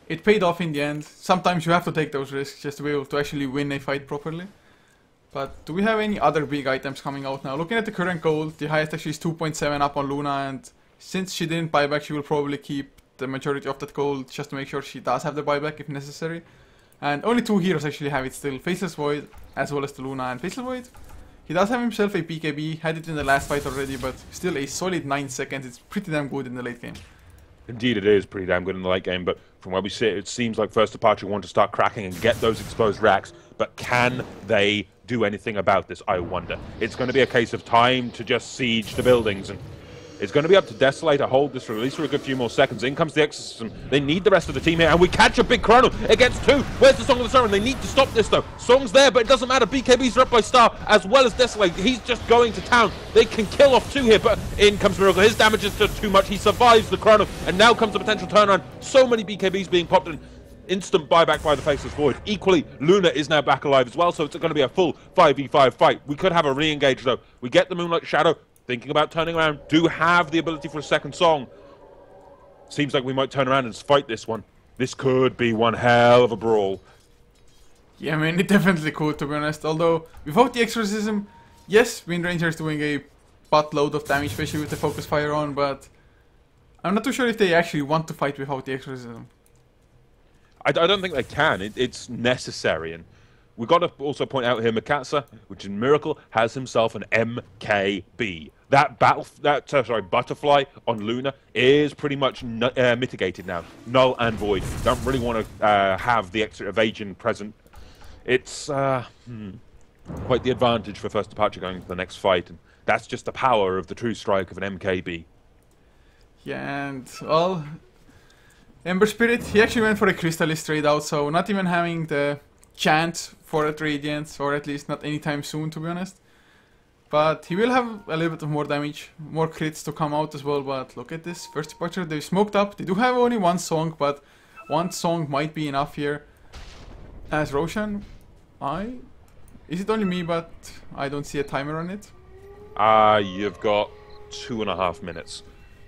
A: it paid off in the end. Sometimes you have to take those risks just to be able to actually win a fight properly. But do we have any other big items coming out now? Looking at the current gold, the highest actually is 2.7 up on Luna, and since she didn't buy back, she will probably keep the majority of that gold just to make sure she does have the buyback if necessary. And only 2 heroes actually have it still, Faceless Void as well as the Luna. And Faceless Void, he does have himself a BKB, had it in the last fight already, but still a solid 9 seconds. It's pretty damn good in the late game.
B: Indeed, it is pretty damn good in the late game, but from where we sit, it seems like First Departure want to start cracking and get those exposed racks, but can they do anything about this, I wonder? It's going to be a case of time to just siege the buildings, and it's going to be up to Desolate to hold this for at least for a good few more seconds. In comes the Exorcism. They need the rest of the team here, and we catch a big Chrono against 2. Where's the Song of the Siren? They need to stop this, though. Song's there, but it doesn't matter. BKBs are up by Star, as well as Desolate. He's just going to town. They can kill off 2 here, but in comes Miracle. His damage is just too much. He survives the Chrono, and now comes the potential turnaround. So many BKBs being popped in. Instant buyback by the Faceless Void. Equally, Luna is now back alive as well, so it's going to be a full 5v5 fight. We could have a re-engage, though. We get the Moonlight Shadow. Thinking about turning around, do have the ability for a second song. Seems like we might turn around and fight this one. This could be one hell of a brawl.
A: Yeah, I mean, it definitely could, to be honest. Although, without the Exorcism, yes, Wind Ranger is doing a buttload of damage, especially with the Focus Fire on, but I'm not too sure if they actually want to fight without the Exorcism.
B: I don't think they can. It's necessary, and we've got to also point out here, Mikasa, which is Miracle, has himself an MKB. That butterfly on Luna is pretty much mitigated now. Null and void. Don't really want to have the extra evasion present. It's quite the advantage for First Departure going to the next fight, and that's just the power of the true strike of an MKB.
A: Yeah, and, well, Ember Spirit, he actually went for a Crystallis straight out, so not even having the chance for a Radiance, or at least not anytime soon, to be honest. But he will have a little bit of more damage, more crits to come out as well. But look at this, First Departure, they smoked up. They do have only 1 song, but 1 song might be enough here. As Roshan, is it only me, but I don't see a timer on it?
B: You've got 2.5 minutes.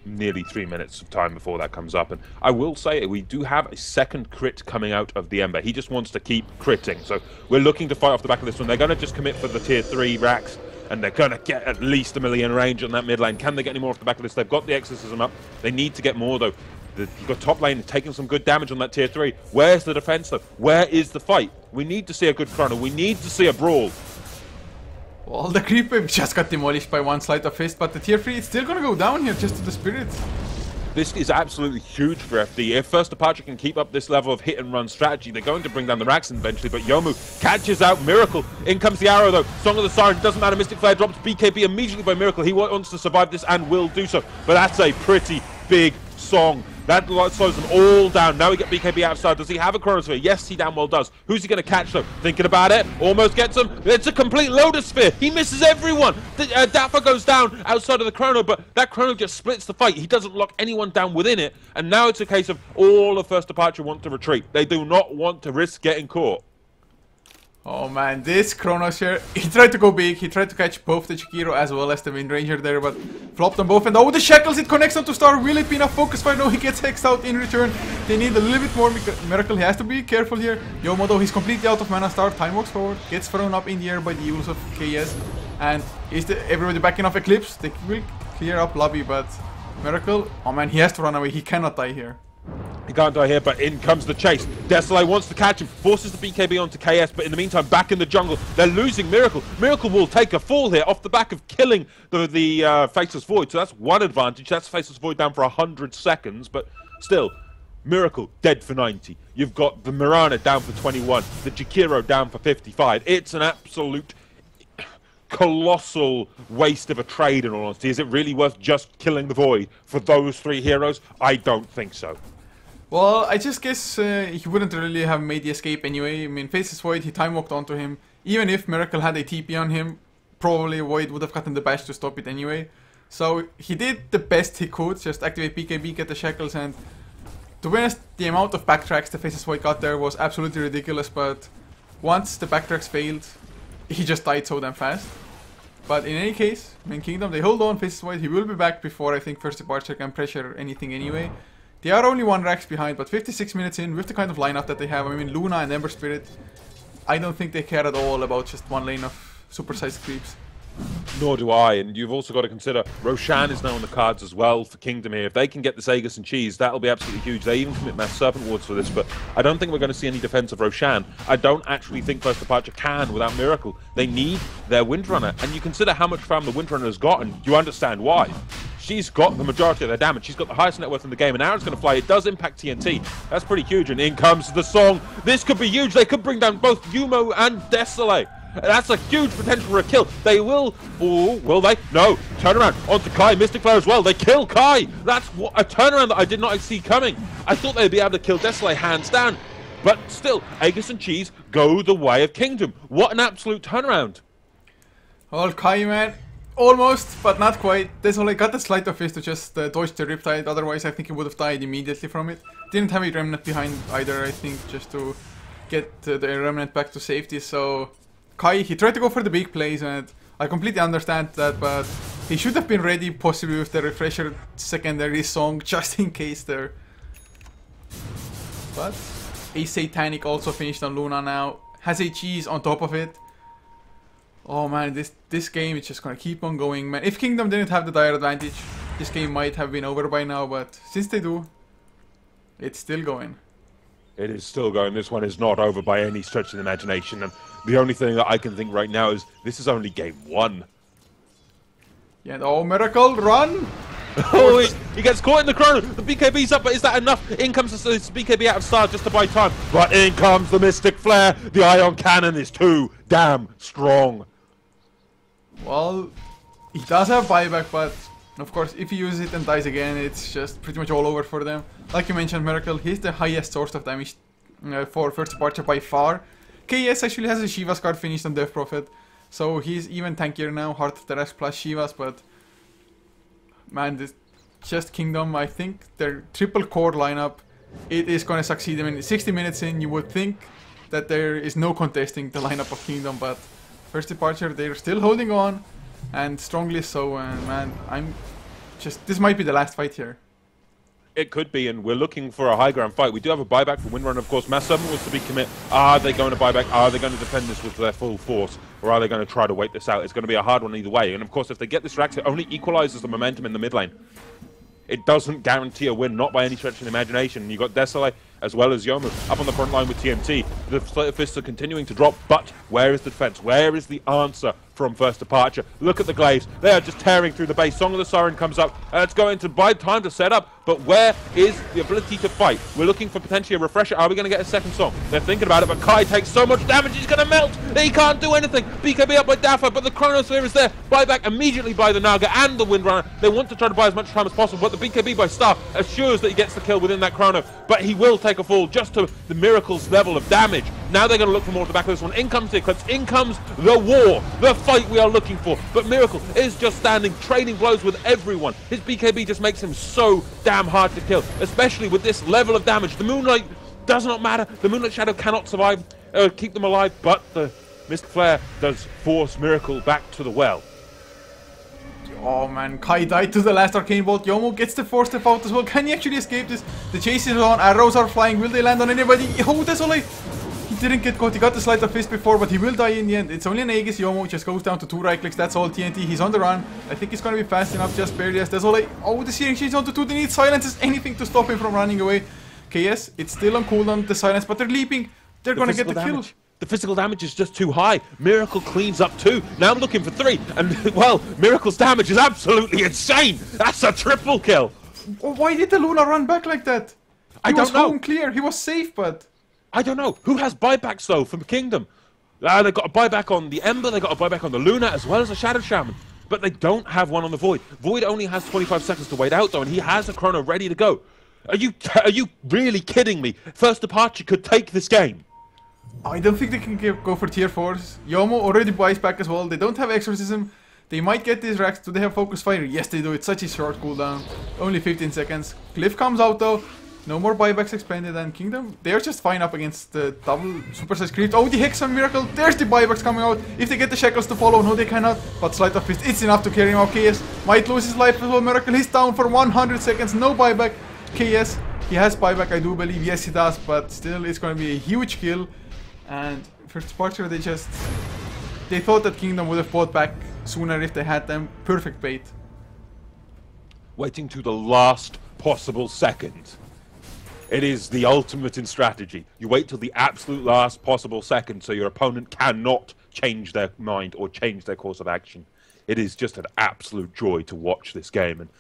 B: Nearly 3 minutes of time before that comes up, and I will say we do have a second crit coming out of the Ember. He just wants to keep critting, so we're looking to fight off the back of this one. They're going to just commit for the tier 3 racks, and they're going to get at least 1 million range on that mid lane. Can they get any more off the back of this? They've got the Exorcism up. They need to get more, though. You've got top lane taking some good damage on that tier 3. Where's the defense, though? Where is the fight? We need to see a good Chrono. We need to see a brawl.
A: Well, the creep wave just got demolished by 1 sleight of fist, but the tier 3 is still gonna go down here just to the Spirit.
B: This is absolutely huge for FD. If First Departure can keep up this level of hit and run strategy, they're going to bring down the racks eventually, but Yomu catches out Miracle. In comes the arrow, though. Song of the Siren, doesn't matter. Mystic Flare drops BKB immediately by Miracle. He wants to survive this and will do so, but that's a pretty big song. That slows them all down. Now we get BKB outside. Does he have a Chronosphere? Yes, he damn well does. Who's he going to catch, though? Thinking about it. Almost gets him. It's a complete Lotus Sphere. He misses everyone. Dafa goes down outside of the Chrono, but that Chrono just splits the fight. He doesn't lock anyone down within it. And now it's a case of all of First Departure want to retreat. They do not want to risk getting caught.
A: Oh man, this Kronos here, he tried to go big, he tried to catch both the Chikiro as well as the Wind Ranger there, but flopped them both, and oh, the Shackles, it connects onto Star. Will it be enough focus fire? No, he gets hexed out in return. They need a little bit more Miracle. He has to be careful here. Yomo, though, he's completely out of mana. Star time walks forward, gets thrown up in the air by the use of KS, and is everybody backing off Eclipse? They will clear up Lobby, but Miracle, oh man, he has to run away. He cannot die here.
B: He can't die here, but in comes the chase. Desolate wants to catch him, forces the BKB onto KS, but in the meantime, back in the jungle, they're losing Miracle. Miracle will take a fall here off the back of killing the Faceless Void, so that's one advantage. That's Faceless Void down for 100 seconds, but still, Miracle dead for 90. You've got the Mirana down for 21, the Chikiro down for 55. It's an absolute colossal waste of a trade, in all honesty. Is it really worth just killing the Void for those 3 heroes? I don't think so.
A: Well, I just guess he wouldn't really have made the escape anyway. I mean, Faceless Void, he time walked onto him. Even if Miracle had a TP on him, probably Void would have gotten the bash to stop it anyway. So he did the best he could, just activate BKB, get the shackles, and to be honest, the amount of backtracks the Faceless Void got there was absolutely ridiculous, but once the backtracks failed, he just died so damn fast. But in any case, I mean, Kingdom, they hold on, Faceless Void, he will be back before I think First Departure can pressure anything anyway. They are only 1 racks behind, but 56 minutes in, with the kind of lineup that they have, I mean, Luna and Ember Spirit, I don't think they care at all about just 1 lane of supersized creeps.
B: Nor do I, and you've also got to consider Roshan is now on the cards as well for Kingdom here. If they can get this Aegis and Cheese, that'll be absolutely huge. They even commit Mass Serpent Wards for this, but I don't think we're going to see any defense of Roshan. I don't actually think First Departure can without Miracle. They need their Windrunner, and you consider how much farm the Windrunner has gotten, you understand why. She's got the majority of their damage. She's got the highest net worth in the game, and Aaron's going to fly. It does impact TNT. That's pretty huge, and in comes the song. This could be huge. They could bring down both Yumo and Desolate. That's a huge potential for a kill. They will... Oh, will they? No. Turn around. Onto Kai. Mystic Flare as well. They kill Kai. That's what a turnaround that I did not see coming. I thought they'd be able to kill Desolate hands down. But still, Aegis and Cheese go the way of Kingdom. What an absolute turnaround.
A: Well, Kai, man. Almost, but not quite. Desolate got the Sleight of Fist to just dodge the Riptide. Otherwise, I think he would have died immediately from it. Didn't have a Remnant behind either, I think, just to get the Remnant back to safety. So... Kai, he tried to go for the big plays, and I completely understand that, but he should have been ready possibly with the refresher secondary song just in case there. But a Satanic also finished on Luna now, has a Cheese on top of it. Oh man, this game is just gonna keep on going, man. If Kingdom didn't have the dire advantage, this game might have been over by now, but since they do, it's still going.
B: It is still going. This one is not over by any stretch of the imagination. And the only thing that I can think right now is this is only game 1.
A: Yeah, oh, Miracle, run!
B: Oh, he gets caught in the chrono. The BKB's up, but is that enough? In comes this BKB out of stars just to buy time. But in comes the Mystic Flare. The Ion Cannon is too damn strong.
A: Well, he does have buyback, but of course, if he uses it and dies again, it's just pretty much all over for them. Like you mentioned, Miracle, he's the highest source of damage for First Departure by far. KS actually has a Shiva's card finished on Death Prophet, so he's even tankier now, Heart of the Rest plus Shiva's, but man, this just Kingdom, I think their triple core lineup, it is going to succeed. I mean, 60 minutes in, you would think that there is no contesting the lineup of Kingdom, but First Departure, they're still holding on. And strongly so, and man, this might be the last fight here.
B: It could be, and we're looking for a high ground fight. We do have a buyback for Windrunner, of course. Mass Serpent was the big commit. Are they going to buy back? Are they going to defend this with their full force? Or are they going to try to wait this out? It's going to be a hard one either way. And of course, if they get this rack, it only equalizes the momentum in the mid lane. It doesn't guarantee a win, not by any stretch of the imagination. You've got Desolate as well as Yomu up on the front line with TNT. The Sleight of Fists are continuing to drop, but where is the defense? Where is the answer from First Departure? Look at the Glaives. They are just tearing through the base. Song of the Siren comes up, and it's going to buy time to set up, but where is the ability to fight? We're looking for potentially a refresher. Are we going to get a second song? They're thinking about it, but Kai takes so much damage, he's going to melt. He can't do anything. BKB up by Dafa, but the Chronosphere is there. Buyback immediately by the Naga and the Windrunner. They want to try to buy as much time as possible, but the BKB by Star assures that he gets the kill within that Chrono, but he will take a fall just to the Miracle's level of damage. Now they're going to look for more at the back of this one. In comes the Eclipse, in comes the war, the fight we are looking for. But Miracle is just standing, trading blows with everyone. His BKB just makes him so damn hard to kill, especially with this level of damage. The Moonlight does not matter. The Moonlight Shadow cannot survive, keep them alive, but the Mist Flare does force Miracle back to the well.
A: Oh man, Kai died to the last Arcane Bolt. Yomo gets the 4-step out as well. Can he actually escape this? The chase is on, arrows are flying. Will they land on anybody? Oh, Desolate! He didn't get caught. He got the Sleight of Fist before, but he will die in the end. It's only an Aegis. Yomo just goes down to 2 right clicks. That's all TNT. He's on the run. I think he's going to be fast enough, just barely as Desolate. Oh, the Searing Shades onto 2. They need silences. Anything to stop him from running away. KS, it's still on cooldown, the silence, but they're leaping. They're going to get the kill.
B: The physical damage is just too high. Miracle cleans up 2. Now I'm looking for 3. And, well, Miracle's damage is absolutely insane. That's a triple kill.
A: Why did the Luna run back like that?
B: I don't know.
A: He was home clear. He was safe, but...
B: I don't know. Who has buybacks, though, from Kingdom? They got a buyback on the Ember, they got a buyback on the Luna, as well as a Shadow Shaman. But they don't have one on the Void. Void only has 25 seconds to wait out, though, and he has a Chrono ready to go. Are you really kidding me? First Departure could take this game.
A: I don't think they can go for tier 4s. Yomo already buys back as well. They don't have Exorcism. They might get these racks. Do they have Focus Fire? Yes, they do. It's such a short cooldown. Only 15 seconds. Cliff comes out though. No more buybacks expanded, and Kingdom, they're just fine up against the double supersize creep. Oh, the Hex and Miracle. There's the buybacks coming out. If they get the Shackles to follow, no, they cannot. But Sleight of Fist, it's enough to carry him out. KS might lose his life as well. Miracle, he's down for 100 seconds. No buyback. KS, he has buyback, I do believe. Yes, he does, but still, it's going to be a huge kill. And First Departure, they thought that Kingdom would have fought back sooner if they had them. Perfect bait.
B: Waiting to the last possible second. It is the ultimate in strategy. You wait till the absolute last possible second so your opponent cannot change their mind or change their course of action. It is just an absolute joy to watch this game. And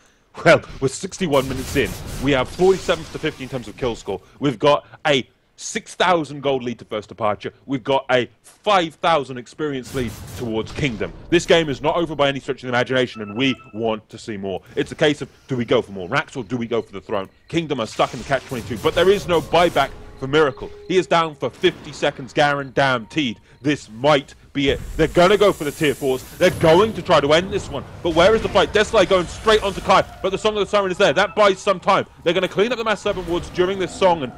B: well, we're 61 minutes in. We have 47 to 50 in terms of kill score. We've got a 6,000 gold lead to First Departure. We've got a 5,000 experience lead towards Kingdom. This game is not over by any stretch of the imagination, and we want to see more. It's a case of, do we go for more racks or do we go for the throne? Kingdom are stuck in the catch-22, but there is no buyback for Miracle. He is down for 50 seconds guaranteed. This might be it. They're going to go for the tier 4s. They're going to try to end this one. But where is the fight? Desley going straight onto Kai, but the Song of the Siren is there. That buys some time. They're going to clean up the Mass Serpent Wards during this song, and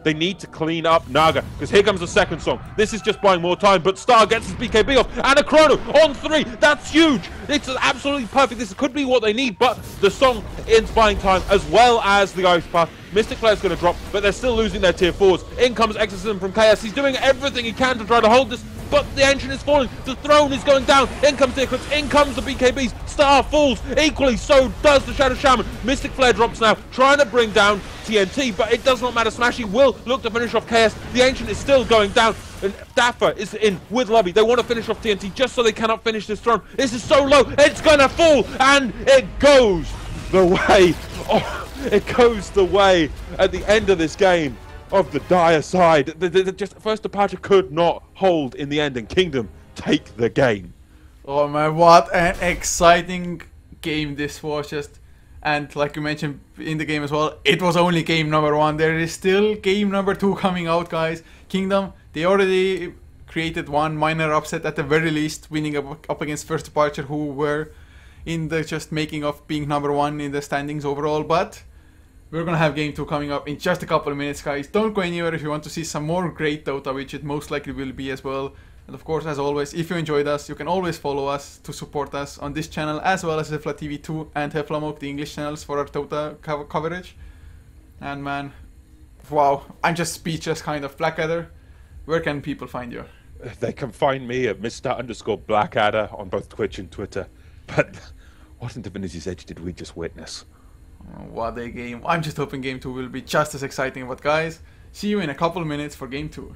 B: they need to clean up Naga, because here comes the second song. This is just buying more time, but Star gets his BKB off, and a Chrono on 3. That's huge. It's absolutely perfect. This could be what they need, but the song ends buying time, as well as the Ice Path. Mystic Flare's going to drop, but they're still losing their tier 4s. In comes Exorcism from KS. He's doing everything he can to try to hold this, but the Ancient is falling. The throne is going down. In comes the Eclipse. In comes the BKBs. Star falls. Equally so does the Shadow Shaman. Mystic Flare drops now, trying to bring down TNT, but it does not matter. Smashy will look to finish off KS. The Ancient is still going down, and Daffa is in with Lobby. They want to finish off TNT just so they cannot finish this throne. This is so low. It's going to fall, and it goes the way. It goes the way at the end of this game of the dire side. Just First Departure could not hold in the end, and Kingdom take the game.
A: Oh man, what an exciting game this was. Just, and like you mentioned in the game as well, it was only game number 1. There is still game number 2 coming out, guys. Kingdom, they already created one minor upset at the very least, winning up against First Departure, who were in the just making of being number 1 in the standings overall. But we're gonna have game 2 coming up in just a couple of minutes, guys. Don't go anywhere if you want to see some more great Dota, which it most likely will be as well. And of course, as always, if you enjoyed us, you can always follow us to support us on this channel, as well as HeflaTV 2 and HeflaMoke, the English channels, for our Dota coverage. And man, wow, I'm just speechless, kind of. Blackadder, where can people find you?
B: They can find me at Mr_Blackadder on both Twitch and Twitter. But what in Divinity's Edge did we just witness?
A: What a game. I'm just hoping game 2 will be just as exciting. But guys, see you in a couple of minutes for game 2.